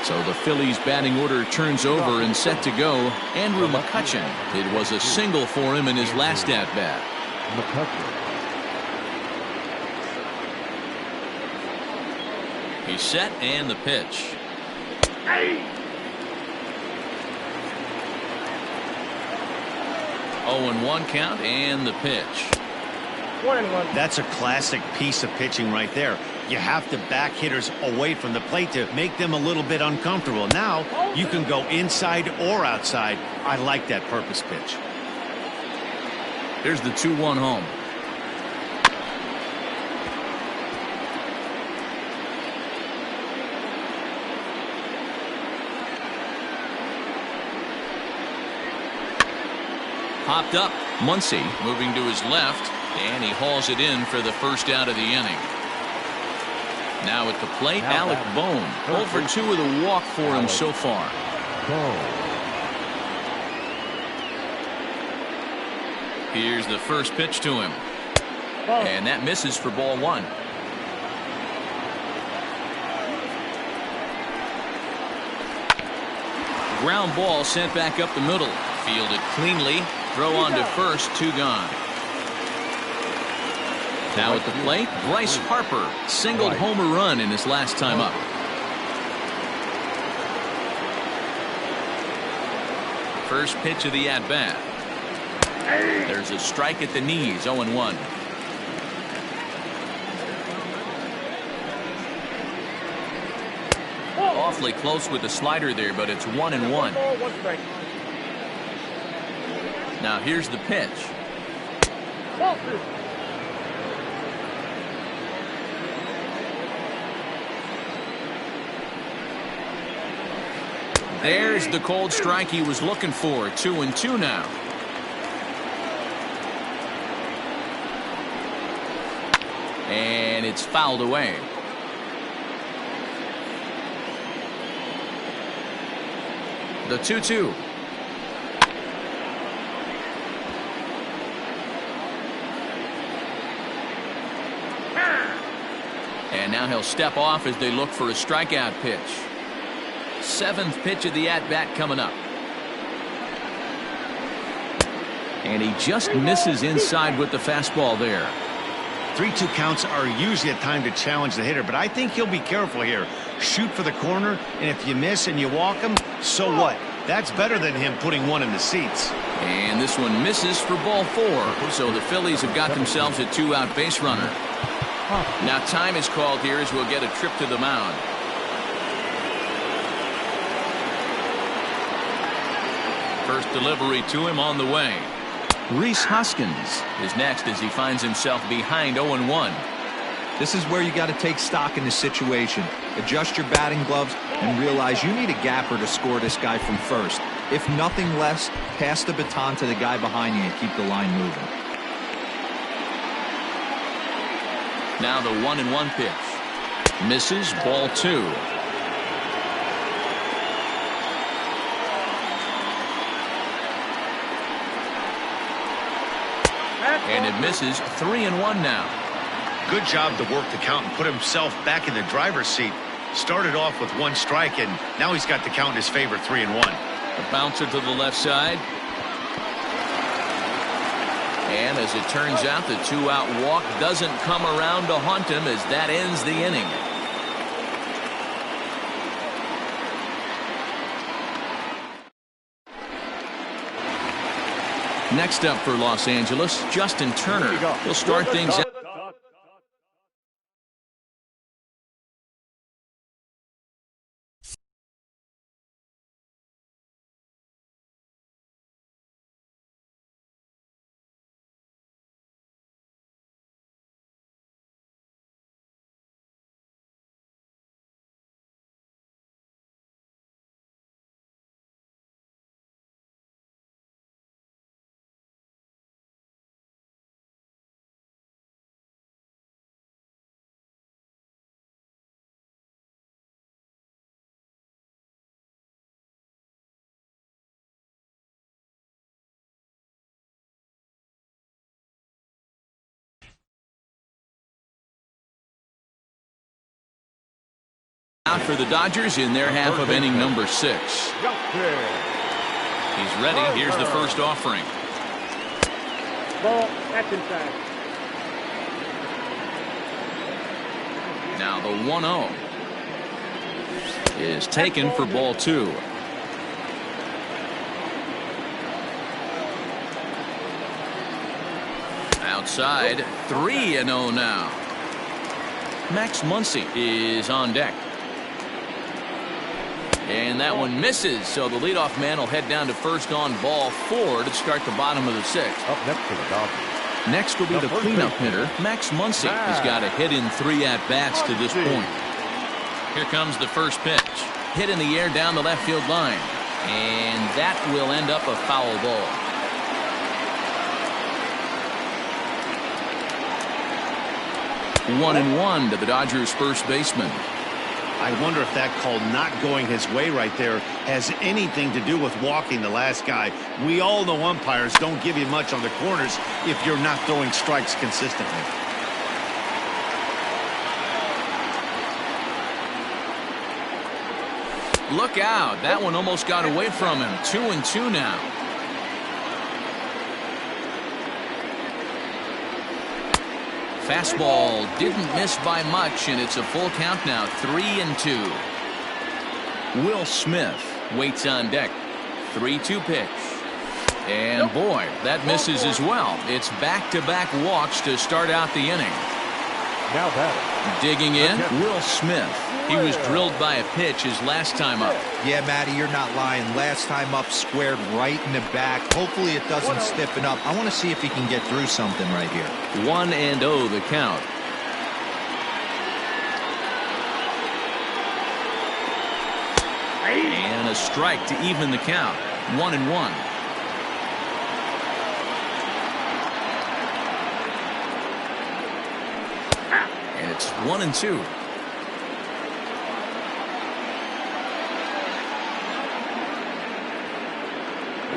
So the Phillies batting order turns over and set to go. Andrew McCutchen. It was a single for him in his last at-bat. McCutchen. He's set and the pitch. 0-1 count and the pitch. 1-1. That's a classic piece of pitching right there. You have to back hitters away from the plate to make them a little bit uncomfortable. Now you can go inside or outside. I like that purpose pitch. Here's the 2-1 home. Popped up. Muncy moving to his left, and he hauls it in for the first out of the inning. Now at the plate, Alec Bohm. 0 for 2 with a walk for him so far. Here's the first pitch to him. And that misses for ball one. Ground ball sent back up the middle. Fielded cleanly. Throw on to first, 2 gone. Now at the plate, Bryce Harper singled homer run in his last time up. First pitch of the at-bat. There's a strike at the knees, 0-1. Awfully close with the slider there, but it's 1-1. Now here's the pitch. There's the cold strike he was looking for. 2-2 now. And it's fouled away. The 2-2. And now he'll step off as they look for a strikeout pitch. 7th pitch of the at-bat coming up. And he just misses inside with the fastball there. 3-2 counts are usually a time to challenge the hitter, but I think he'll be careful here. Shoot for the corner, and if you miss and you walk him, so what? That's better than him putting one in the seats. And this one misses for ball 4. So the Phillies have got themselves a 2-out base runner. Now time is called here as we'll get a trip to the mound. First delivery to him on the way. Rhys Hoskins is next as he finds himself behind 0-1. This is where you got to take stock in the situation. Adjust your batting gloves and realize you need a gapper to score this guy from first. If nothing less, pass the baton to the guy behind you and keep the line moving. Now the 1-1 pitch. Misses, ball 2. And it misses. 3-1 now. Good job to work the count and put himself back in the driver's seat. Started off with 1 strike, and now he's got the count in his favor, 3-1. A bouncer to the left side. And as it turns out, the 2-out walk doesn't come around to haunt him as that ends the inning. Next up for Los Angeles, Justin Turner. He'll start things out. Out for the Dodgers in their half of inning number 6. He's ready. Here's the first offering. Ball, that's inside. Now the 1-0 is taken for ball 2. Outside, 3-0 now. Max Muncy is on deck. And that one misses, so the leadoff man will head down to first on ball 4 to start the bottom of the 6th. Up next for the Dodgers. Next will be the cleanup hitter, Max Muncy. He's got a hit in 3 at-bats to this point. Here comes the first pitch. Hit in the air down the left field line. And that will end up a foul ball. One and one to the Dodgers' first baseman. I wonder if that call not going his way right there has anything to do with walking the last guy. We all know umpires don't give you much on the corners if you're not throwing strikes consistently. Look out. That one almost got away from him. 2-2 now. Fastball didn't miss by much, and it's a full count now. 3-2. Will Smith waits on deck. 3-2 pitch. And boy, that misses as well. It's back-to-back walks to start out the inning. Now batting. Digging in, Will Smith. He was drilled by a pitch his last time up. Yeah, Matty, you're not lying. Last time up, squared right in the back. Hopefully it doesn't stiffen up. I want to see if he can get through something right here. 1-0 the count. And a strike to even the count. 1-1. And it's 1-2.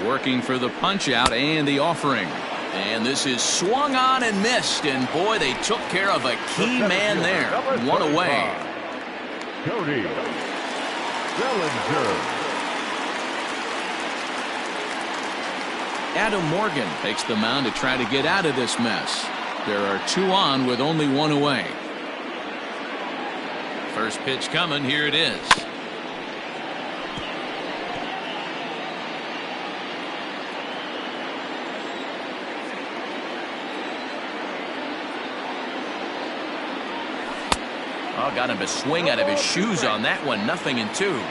Working for the punch out and the offering. And this is swung on and missed. And boy, they took care of a key man there. One away. Cody Bellinger. Adam Morgan takes the mound to try to get out of this mess. There are 2 on with only 1 away. First pitch coming. Here it is. Oh, got him to swing out of his shoes on that one. 0-2.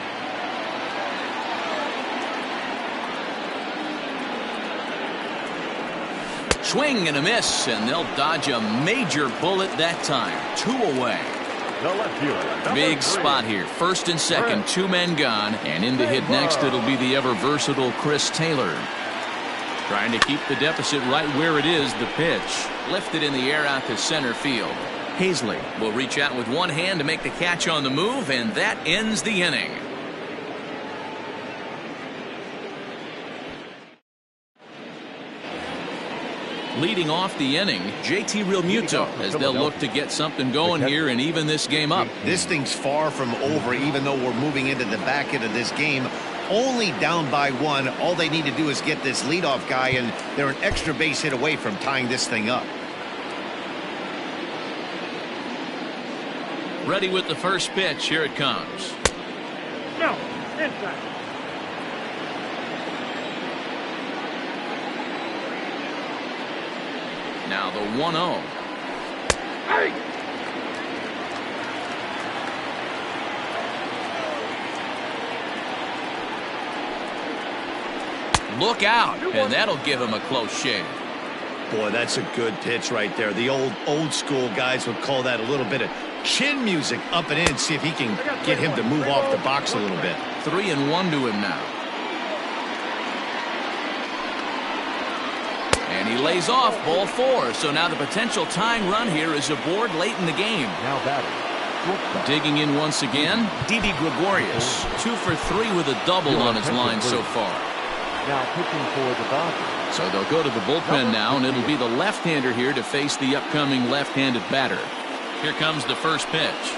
Swing and a miss, and they'll dodge a major bullet that time. 2 away. The left fielder, Big 3. spot here. First and second, 2 men gone, and in to hit next it'll be the ever versatile Chris Taylor. Trying to keep the deficit right where it is. The pitch lifted in the air out to center field. Hazley will reach out with one hand to make the catch on the move, and that ends the inning. Leading off the inning, JT Realmuto, as they'll look to get something going here and even this game up. This thing's far from over, even though we're moving into the back end of this game. Only down by 1. All they need to do is get this leadoff guy, and they're an extra base hit away from tying this thing up. Ready with the first pitch. Here it comes. No, inside. Now the 1-0. Hey! Look out, and that'll give him a close shave. Boy, that's a good pitch right there. The old school guys would call that a little bit of chin music up and in. See if he can get him to move off the box a little bit. 3-1 to him now. And he lays off ball 4. So now the potential tying run here is aboard late in the game. Now batting. Digging in once again, Didi Gregorius. 2 for 3 with a double on his line so far. Now pitching for the Dodgers. So they'll go to the bullpen now, and it'll be the left-hander here to face the upcoming left-handed batter. Here comes the first pitch.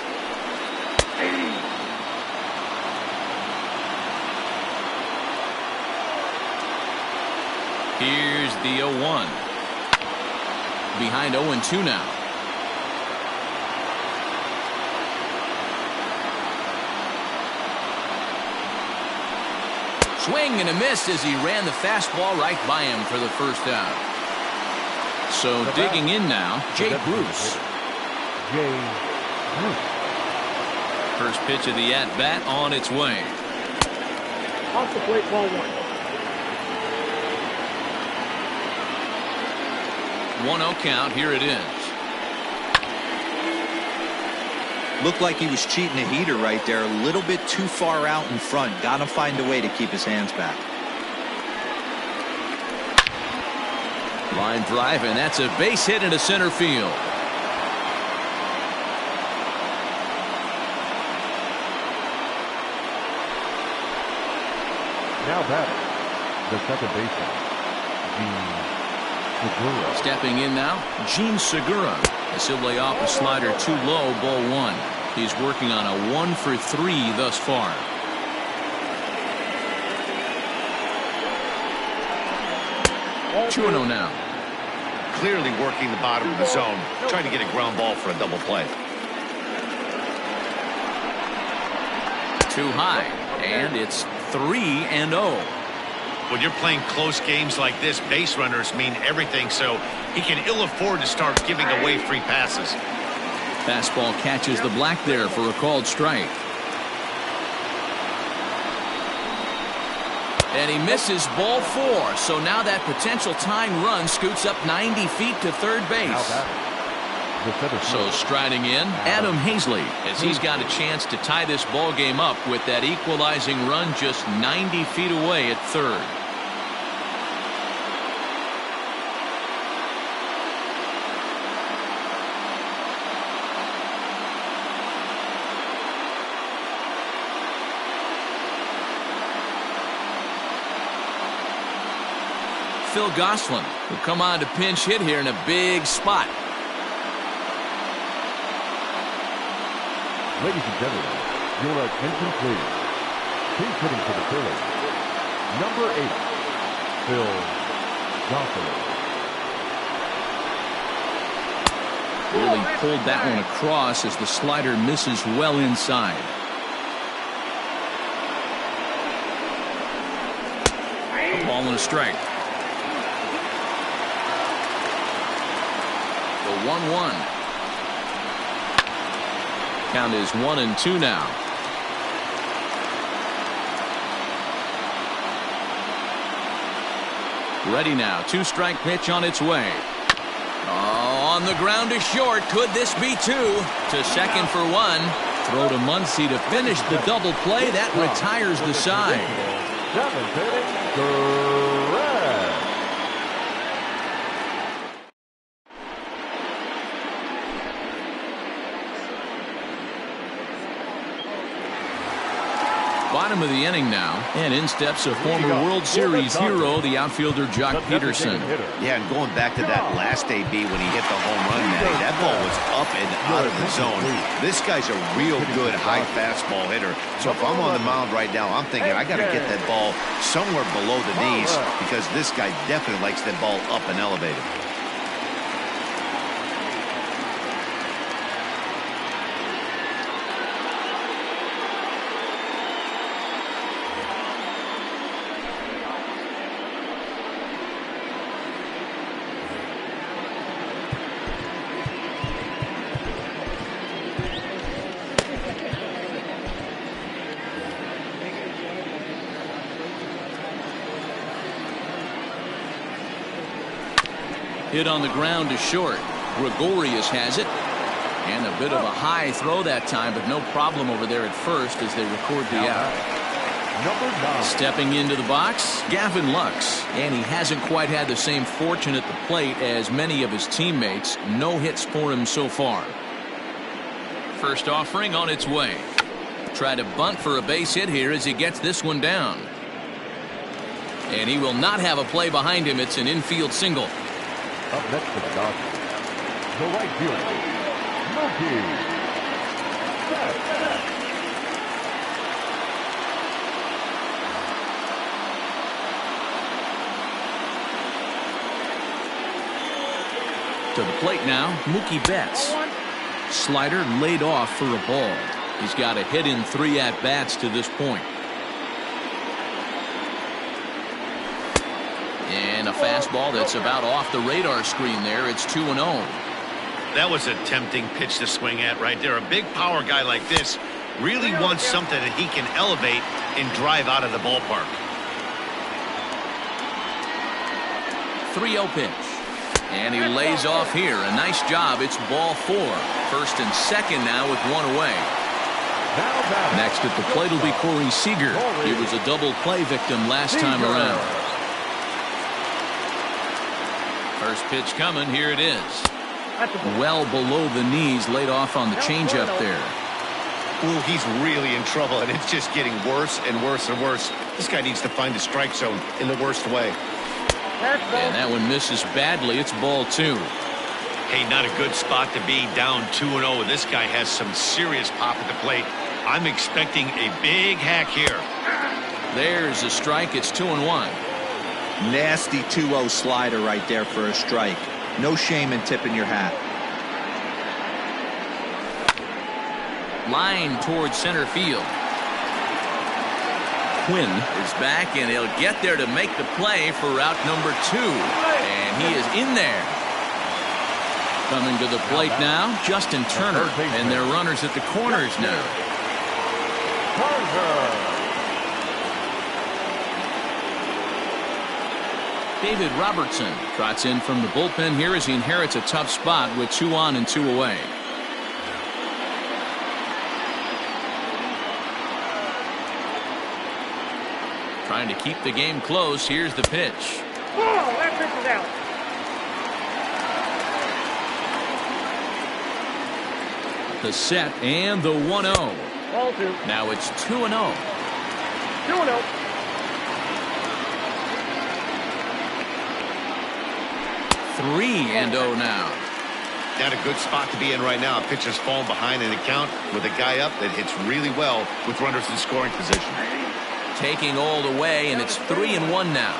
Here's the 0-1. Behind 0-2 now. Swing and a miss as he ran the fastball right by him for the first out. So digging in now, Jay Bruce. First pitch of the at-bat on its way. Off the plate, ball 1. 1-0 count. Here it is. Looked like he was cheating a heater right there. A little bit too far out in front. Got to find a way to keep his hands back. Line drive, and that's a base hit into center field. Now batting. The second baseman, Gene Segura. Stepping in now, Gene Segura. As he'll lay off a slider too low, ball 1. He's working on a 1 for 3 thus far. Ball 2-0 now. Clearly working the bottom of the zone, trying to get a ground ball for a double play. Too high, and it's 3-0. When you're playing close games like this, base runners mean everything, so he can ill afford to start giving away free passes. Fastball catches the black there for a called strike. And he misses ball 4. So now that potential tying run scoots up 90 feet to third Now base. batting. The center So fielder, striding in, Adam Hazley, as he's got a chance to tie this ball game up with that equalizing run just 90 feet away at third. Phil Gosselin will come on to pinch hit here in a big spot. Ladies and gentlemen, your attention please. He's hitting for the Phillies. Number 8, Phil Gosselin. Really pulled that one across as the slider misses well inside. A ball and a strike. The 1-1. Count is 1-2 now. Ready now. 2-strike pitch on its way. Oh, on the ground is short. Could this be two? To second for one. Throw to Muncy to finish the double play. That retires the side. Seventh inning, correct. Bottom of the inning now, and in steps a former World Series hero, the outfielder Jock Peterson. Yeah, and going back to that last AB when he hit the home run, Matty, that ball was up and out of the zone. This guy's a real good high fastball hitter. So if I'm on the mound right now, I'm thinking I got to get that ball somewhere below the knees because this guy definitely likes that ball up and elevated. Hit on the ground is short. Gregorius has it. And a bit of a high throw that time, but no problem over there at first as they record the out. Number 9. Stepping into the box, Gavin Lux. And he hasn't quite had the same fortune at the plate as many of his teammates. No hits for him so far. First offering on its way. Try to bunt for a base hit here as he gets this one down. And he will not have a play behind him. It's an infield single. Up next to the Dodgers, the right fielder, Mookie Betts. To the plate now, Mookie Betts. Slider laid off for a ball. He's got a hit in 3 at-bats to this point. And a fastball that's about off the radar screen there. It's 2-0. That was a tempting pitch to swing at right there. A big power guy like this really wants something that he can elevate and drive out of the ballpark. 3-0 pitch. And he lays off here. A nice job. It's ball 4. First and second now with one away. Next at the plate will be Corey Seager. He was a double play victim last time around. First pitch coming. Here it is. Well below the knees, laid off on the changeup there. Ooh, he's really in trouble, and it's just getting worse and worse and worse. This guy needs to find the strike zone in the worst way. And that one misses badly. It's ball 2. Hey, not a good spot to be, down 2-0. This guy has some serious pop at the plate. I'm expecting a big hack here. There's a strike. It's 2-1. Nasty 2-0 slider right there for a strike. No shame in tipping your hat. Line towards center field. Quinn is back, and he'll get there to make the play for route number 2. And he is in there. Coming to the plate now, Justin Turner. And their runners at the corners now. David Robertson trots in from the bullpen here as he inherits a tough spot with 2 on and 2 away. Trying to keep the game close. Here's the pitch. Oh, that pitch is out. The set and the 1-0. Ball 2. Now it's 2-0. 2-0. 3-0 now. Not a good spot to be in right now. Pitcher's falling behind in the count with a guy up that hits really well with runners in scoring position. Taking all the way, and it's 3-1 now.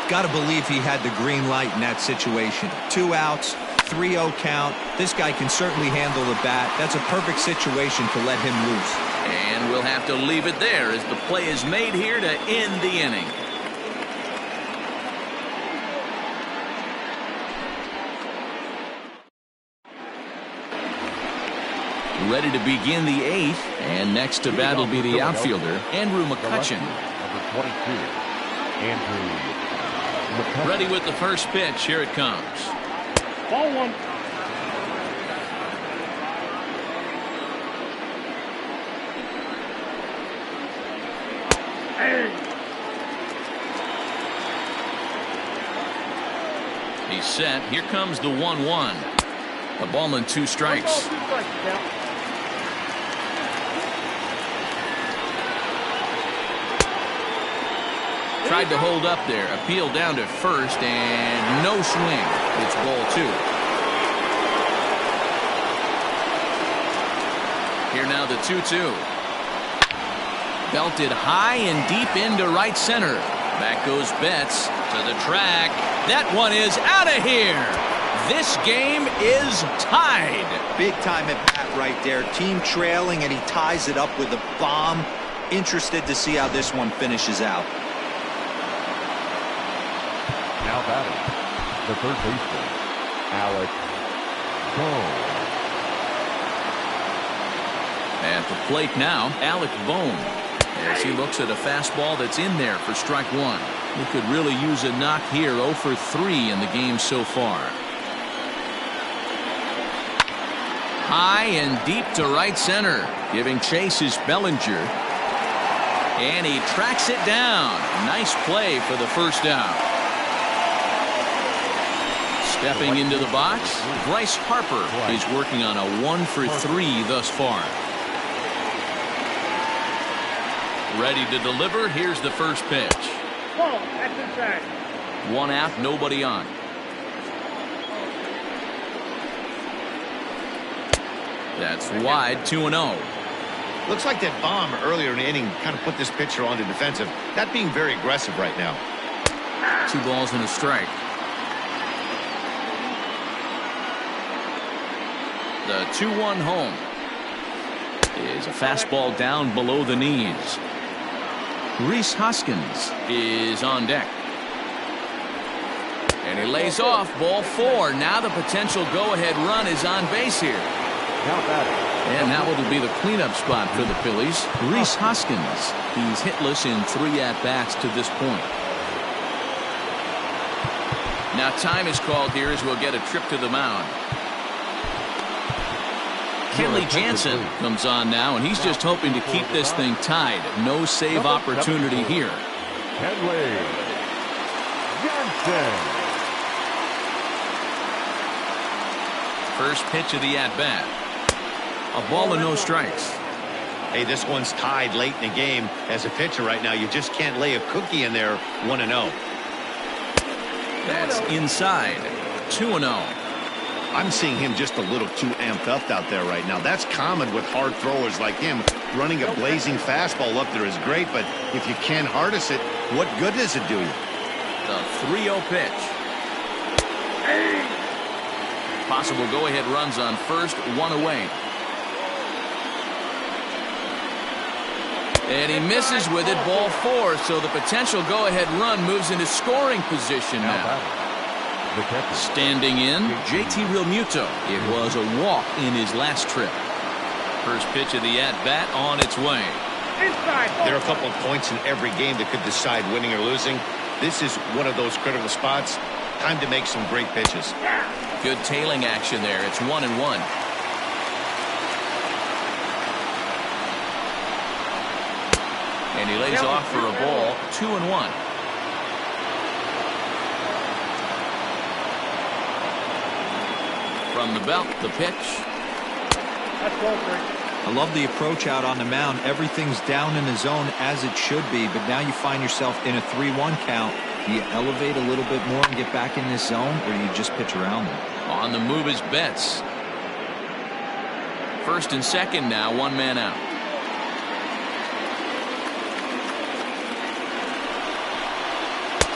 Got to believe he had the green light in that situation. 2 outs, 3-0 count. This guy can certainly handle the bat. That's a perfect situation to let him loose. And we'll have to leave it there as the play is made here to end the inning. Ready to begin the 8th, and next to bat will be the outfielder, Andrew McCutcheon. Number 22, Andrew McCutcheon. Ready with the first pitch. Here it comes. Ball 1. He's set. Here comes the 1-1. A ball and 2 strikes. Tried to hold up there. Appeal down to first, and no swing. It's ball 2. Here now the 2-2. Belted high and deep into right center. Back goes Betts to the track. That one is out of here. This game is tied. Big time at bat right there. Team trailing, and he ties it up with a bomb. Interested to see how this one finishes out. Now batting, the third baseman, Alex Bone. At the plate now, Alec Bone, as he looks at a fastball that's in there for strike 1. He could really use a knock here. 0 for 3 in the game so far. High and deep to right center. Giving chase is Bellinger. And he tracks it down. Nice play for the first out. Stepping into the box, Bryce Harper is working on a 1 for 3 thus far. Ready to deliver. Here's the first pitch. Ball. That's inside. 1 out, nobody on. That's wide, 2-0. Looks like that bomb earlier in the inning kind of put this pitcher on the defensive. Not being very aggressive right now. 2 balls and a strike. The 2-1 home is a fastball down below the knees. Rhys Hoskins is on deck. And he lays off. Ball 4. Now the potential go-ahead run is on base here. Now batting. And that will be the cleanup spot for the Phillies. Rhys Hoskins. He's hitless in 3 at-bats to this point. Now time is called here as we'll get a trip to the mound. Kenley Jansen comes on now, and he's just hoping to keep this thing tied. No save opportunity here. Kenley Jansen. First pitch of the at-bat. A ball and no strikes. Hey, this one's tied late in the game. As a pitcher right now, you just can't lay a cookie in there. 1-0. That's inside. 2-0. I'm seeing him just a little too amped up out there right now. That's common with hard throwers like him. Running a blazing fastball up there is great, but if you can't harness it, what good does it do you? The 3-0 pitch. Possible go-ahead runs on first, 1 away. And he misses with it, ball 4, so the potential go-ahead run moves into scoring position now. Standing in, JT Realmuto. It was a walk in his last trip. First pitch of the at-bat on its way. Inside. There are a couple of points in every game that could decide winning or losing. This is one of those critical spots. Time to make some great pitches. Good tailing action there. It's 1-1. And he lays off for a ball. 2-1. From the belt, the pitch. That's ball 3. I love the approach out on the mound. Everything's down in the zone as it should be, but now you find yourself in a 3-1 count. Do you elevate a little bit more and get back in this zone, or do you just pitch around them? On the move is Betts. First and second now, 1 man out.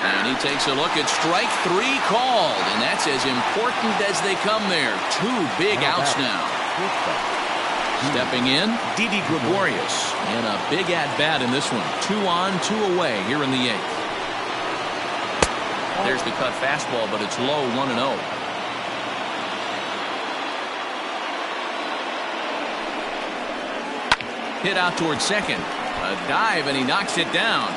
And he takes a look at strike 3 called, and that's as important as they come there. 2 big outs now. Stepping in, Didi Gregorius. And a big at-bat in this one. 2 on, 2 away here in the 8th. There's the cut fastball, but it's low, 1-0. Hit out towards second. A dive, and he knocks it down.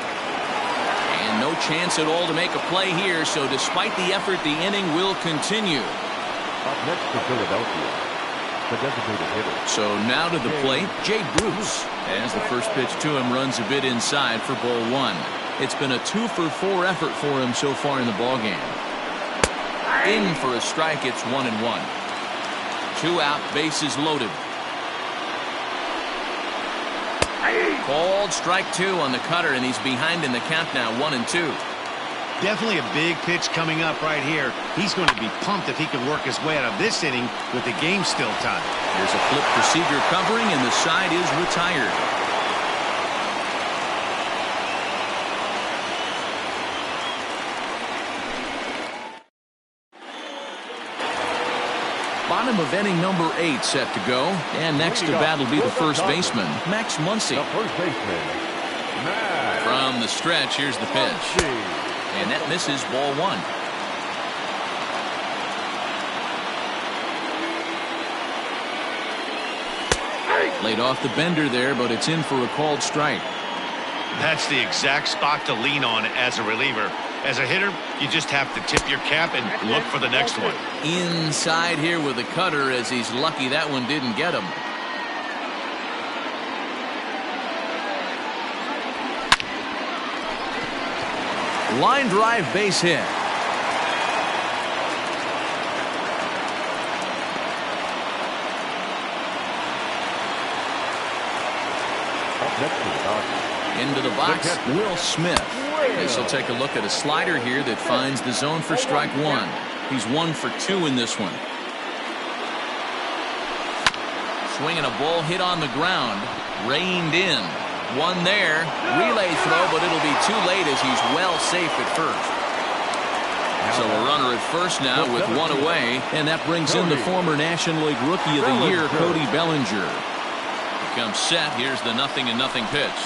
And no chance at all to make a play here, so despite the effort, the inning will continue. Up next for Philadelphia, the designated hitter. So now to the plate, Jay Bruce. As the first pitch to him runs a bit inside for ball 1. It's been a 2-for-4 effort for him so far in the ballgame. In for a strike, it's 1-1. 2 out, bases loaded. Called strike 2 on the cutter, and he's behind in the count now, 1-2. Definitely a big pitch coming up right here. He's going to be pumped if he can work his way out of this inning with the game still tied. There's a flip procedure covering, and the side is retired. Bottom of inning number 8 set to go. And next to bat will be the first baseman, Max Muncy. The first baseman, Max. From the stretch, here's the pitch. And that misses, ball 1. Laid off the bender there, but it's in for a called strike. That's the exact spot to lean on as a reliever. As a hitter, you just have to tip your cap and look for the next one. Inside here with a cutter, as he's lucky that one didn't get him. Line drive, base hit. Up next to the Dodgers. Into the box, Will Smith. This will take a look at a slider here that finds the zone for strike 1. He's 1 for 2 in this one. Swinging a ball hit on the ground. Reined in. One there. Relay throw, but it'll be too late as he's well safe at first. So a runner at first now with 1 away. And that brings in the former National League Rookie of the Year, Cody Bellinger. He comes set. Here's the 0-0 pitch.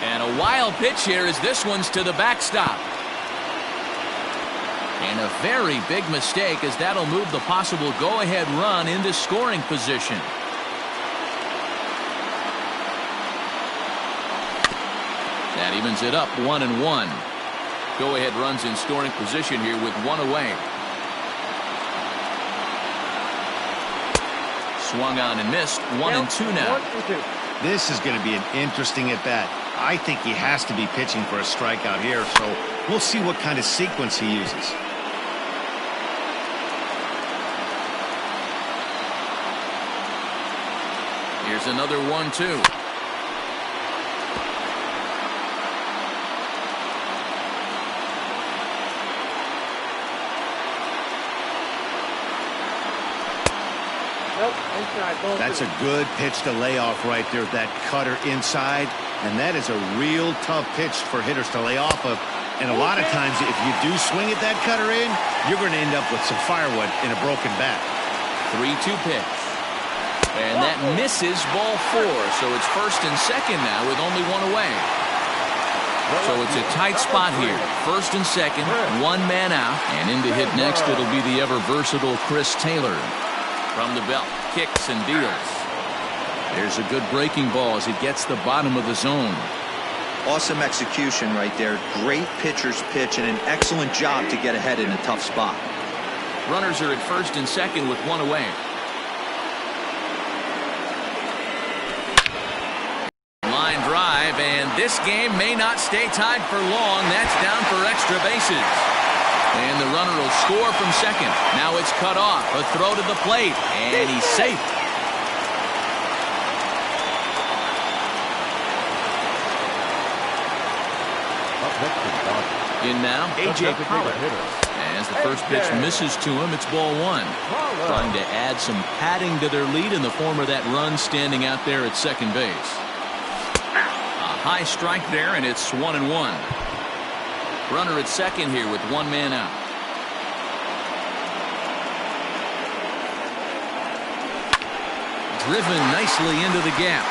And a wild pitch here as this one's to the backstop. And a very big mistake, as that'll move the possible go-ahead run into scoring position. That evens it up, 1-1. Go-ahead runs in scoring position here with 1 away. Swung on and missed, 1-2 now. This is going to be an interesting at-bat. I think he has to be pitching for a strikeout here, so we'll see what kind of sequence he uses. Here's another 1-2. That's a good pitch to lay off right there, that cutter inside. And that is a real tough pitch for hitters to lay off of. And a lot of times, if you do swing at that cutter in, you're going to end up with some firewood in a broken bat. 3-2 pitch. And that misses, ball 4. So it's first and second now with only 1 away. So it's a tight spot here. First and second, 1 man out. And in to hit next, it'll be the ever-versatile Chris Taylor. From the belt, kicks and deals. There's a good breaking ball as it gets the bottom of the zone. Awesome execution right there. Great pitcher's pitch and an excellent job to get ahead in a tough spot. Runners are at first and second with 1 away. Line drive, and this game may not stay tied for long. That's down for extra bases. And the runner will score from second. Now it's cut off. A throw to the plate, and he's safe. In now, A.J. Pollock. As the first pitch misses to him, it's ball 1. Trying to add some padding to their lead in the form of that run standing out there at second base. A high strike there, and it's 1-1. Runner at second here with one man out. Driven nicely into the gap.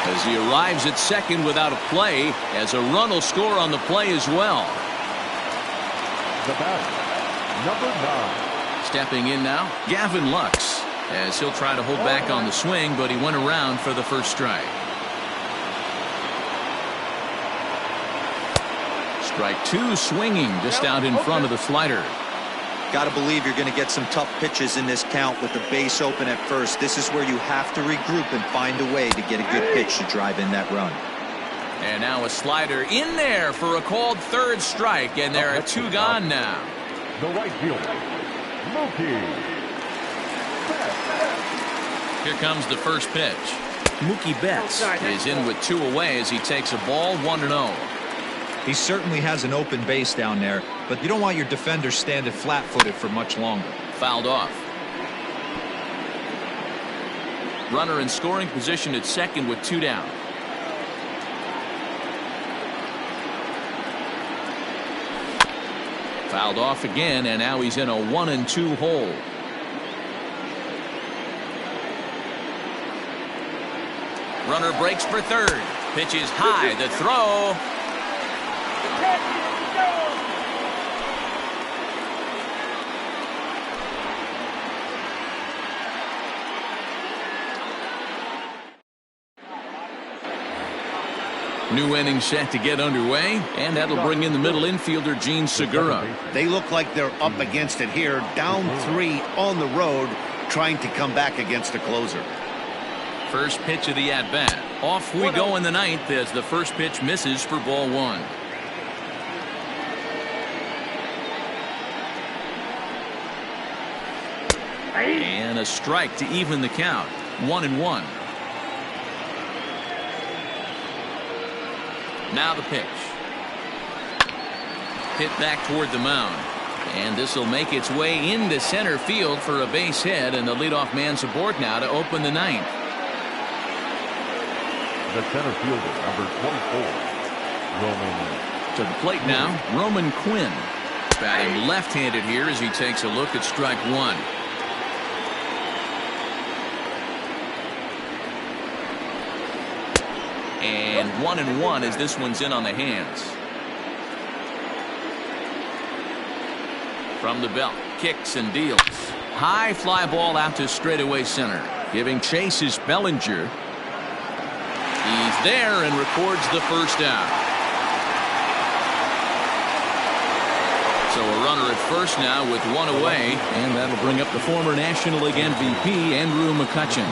As he arrives at second without a play, as a run will score on the play as well. The batter, number 9. Stepping in now, Gavin Lux, as he'll try to hold back on the swing, but he went around for the first strike. Strike 2 swinging just out in front of the slider. Got to believe you're going to get some tough pitches in this count with the base open at first. This is where you have to regroup and find a way to get a good pitch to drive in that run. And now a slider in there for a called third strike, and there are 2 gone now. The right fielder, Mookie Betts. Here comes the first pitch. Mookie Betts is in with 2 away as he takes a ball 1-0. He certainly has an open base down there, but you don't want your defender standing flat-footed for much longer. Fouled off. Runner in scoring position at second with 2 down. Fouled off again, and now he's in a 1-2 hole. Runner breaks for third. Pitch is high. The throw. New inning set to get underway, and that'll bring in the middle infielder Gene Segura. They look like they're up against it here, down 3 on the road, trying to come back against a closer. First pitch of the at-bat. Off we go in the ninth as the first pitch misses for ball 1. And a strike to even the count. 1-1. Now the pitch. Hit back toward the mound. And this will make its way into center field for a base hit, and the leadoff man's aboard now to open the ninth. The center fielder, number 24, Roman. To the plate now, Roman Quinn. Batting left-handed here as he takes a look at strike 1. And 1-1 as this one's in on the hands. From the belt, kicks and deals. High fly ball out to straightaway center. Giving chase is Bellinger. He's there and records the first out. So a runner at first now with 1 away, and that'll bring up the former National League MVP, Andrew McCutchen.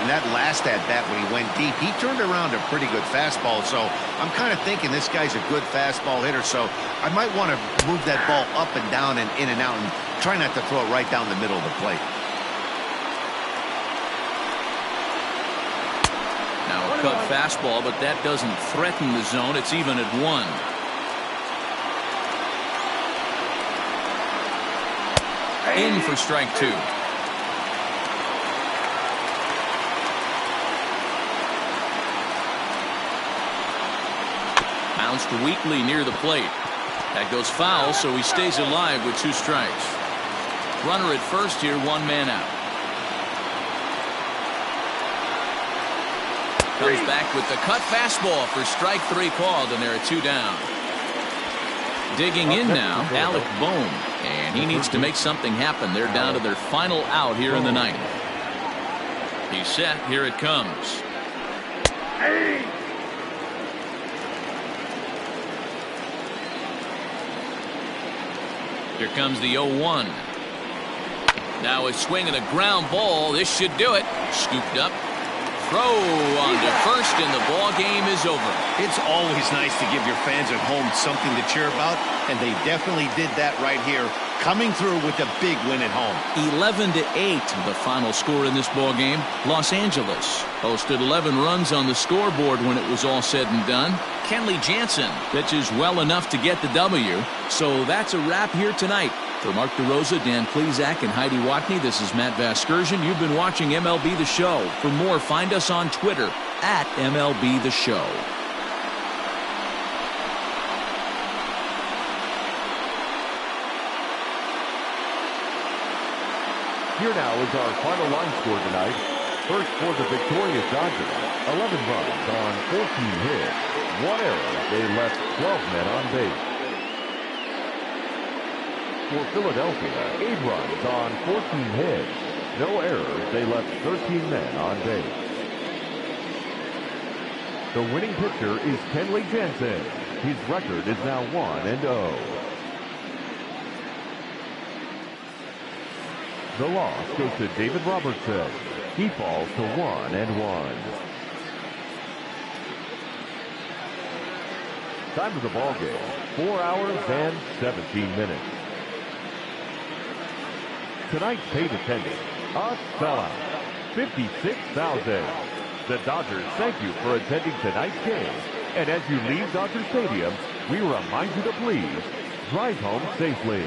And that last at-bat when he went deep, he turned around a pretty good fastball. So I'm kind of thinking this guy's a good fastball hitter. So I might want to move that ball up and down and in and out and try not to throw it right down the middle of the plate. Now a cut fastball, but that doesn't threaten the zone. It's even at 1. In for strike 2. Bounced weakly near the plate. That goes foul, so he stays alive with 2 strikes. Runner at first here, 1 man out. Comes back with the cut fastball for strike 3 called, and there are 2 down. Digging in now, Alec Bohm, and he needs to make something happen. They're down to their final out here in the ninth. He's set. Here it comes. Here comes the 0-1. Now a swing and a ground ball. This should do it. Scooped up. Throw on to first, and the ball game is over. It's always nice to give your fans at home something to cheer about, and they definitely did that right here, coming through with a big win at home. 11-8, the final score in this ball game. Los Angeles posted 11 runs on the scoreboard when it was all said and done. Kenley Jansen pitches well enough to get the W. So that's a wrap here tonight. For Mark DeRosa, Dan Plezak, and Heidi Watney, this is Matt Vasgersian. You've been watching MLB The Show. For more, find us on Twitter at MLB The Show. Here now is our final line score tonight. First for the victorious Dodgers, 11 runs on 14 hits, 1 error. They left 12 men on base. For Philadelphia, 8 runs on 14 hits, no errors. They left 13 men on base. The winning pitcher is Kenley Jansen. His record is now 1-0. The loss goes to David Robertson. He falls to 1-1. Time of the ball game, 4 hours and 17 minutes. Tonight's paid attendance, a sellout, 56,000. The Dodgers thank you for attending tonight's game. And as you leave Dodger Stadium, we remind you to please drive home safely.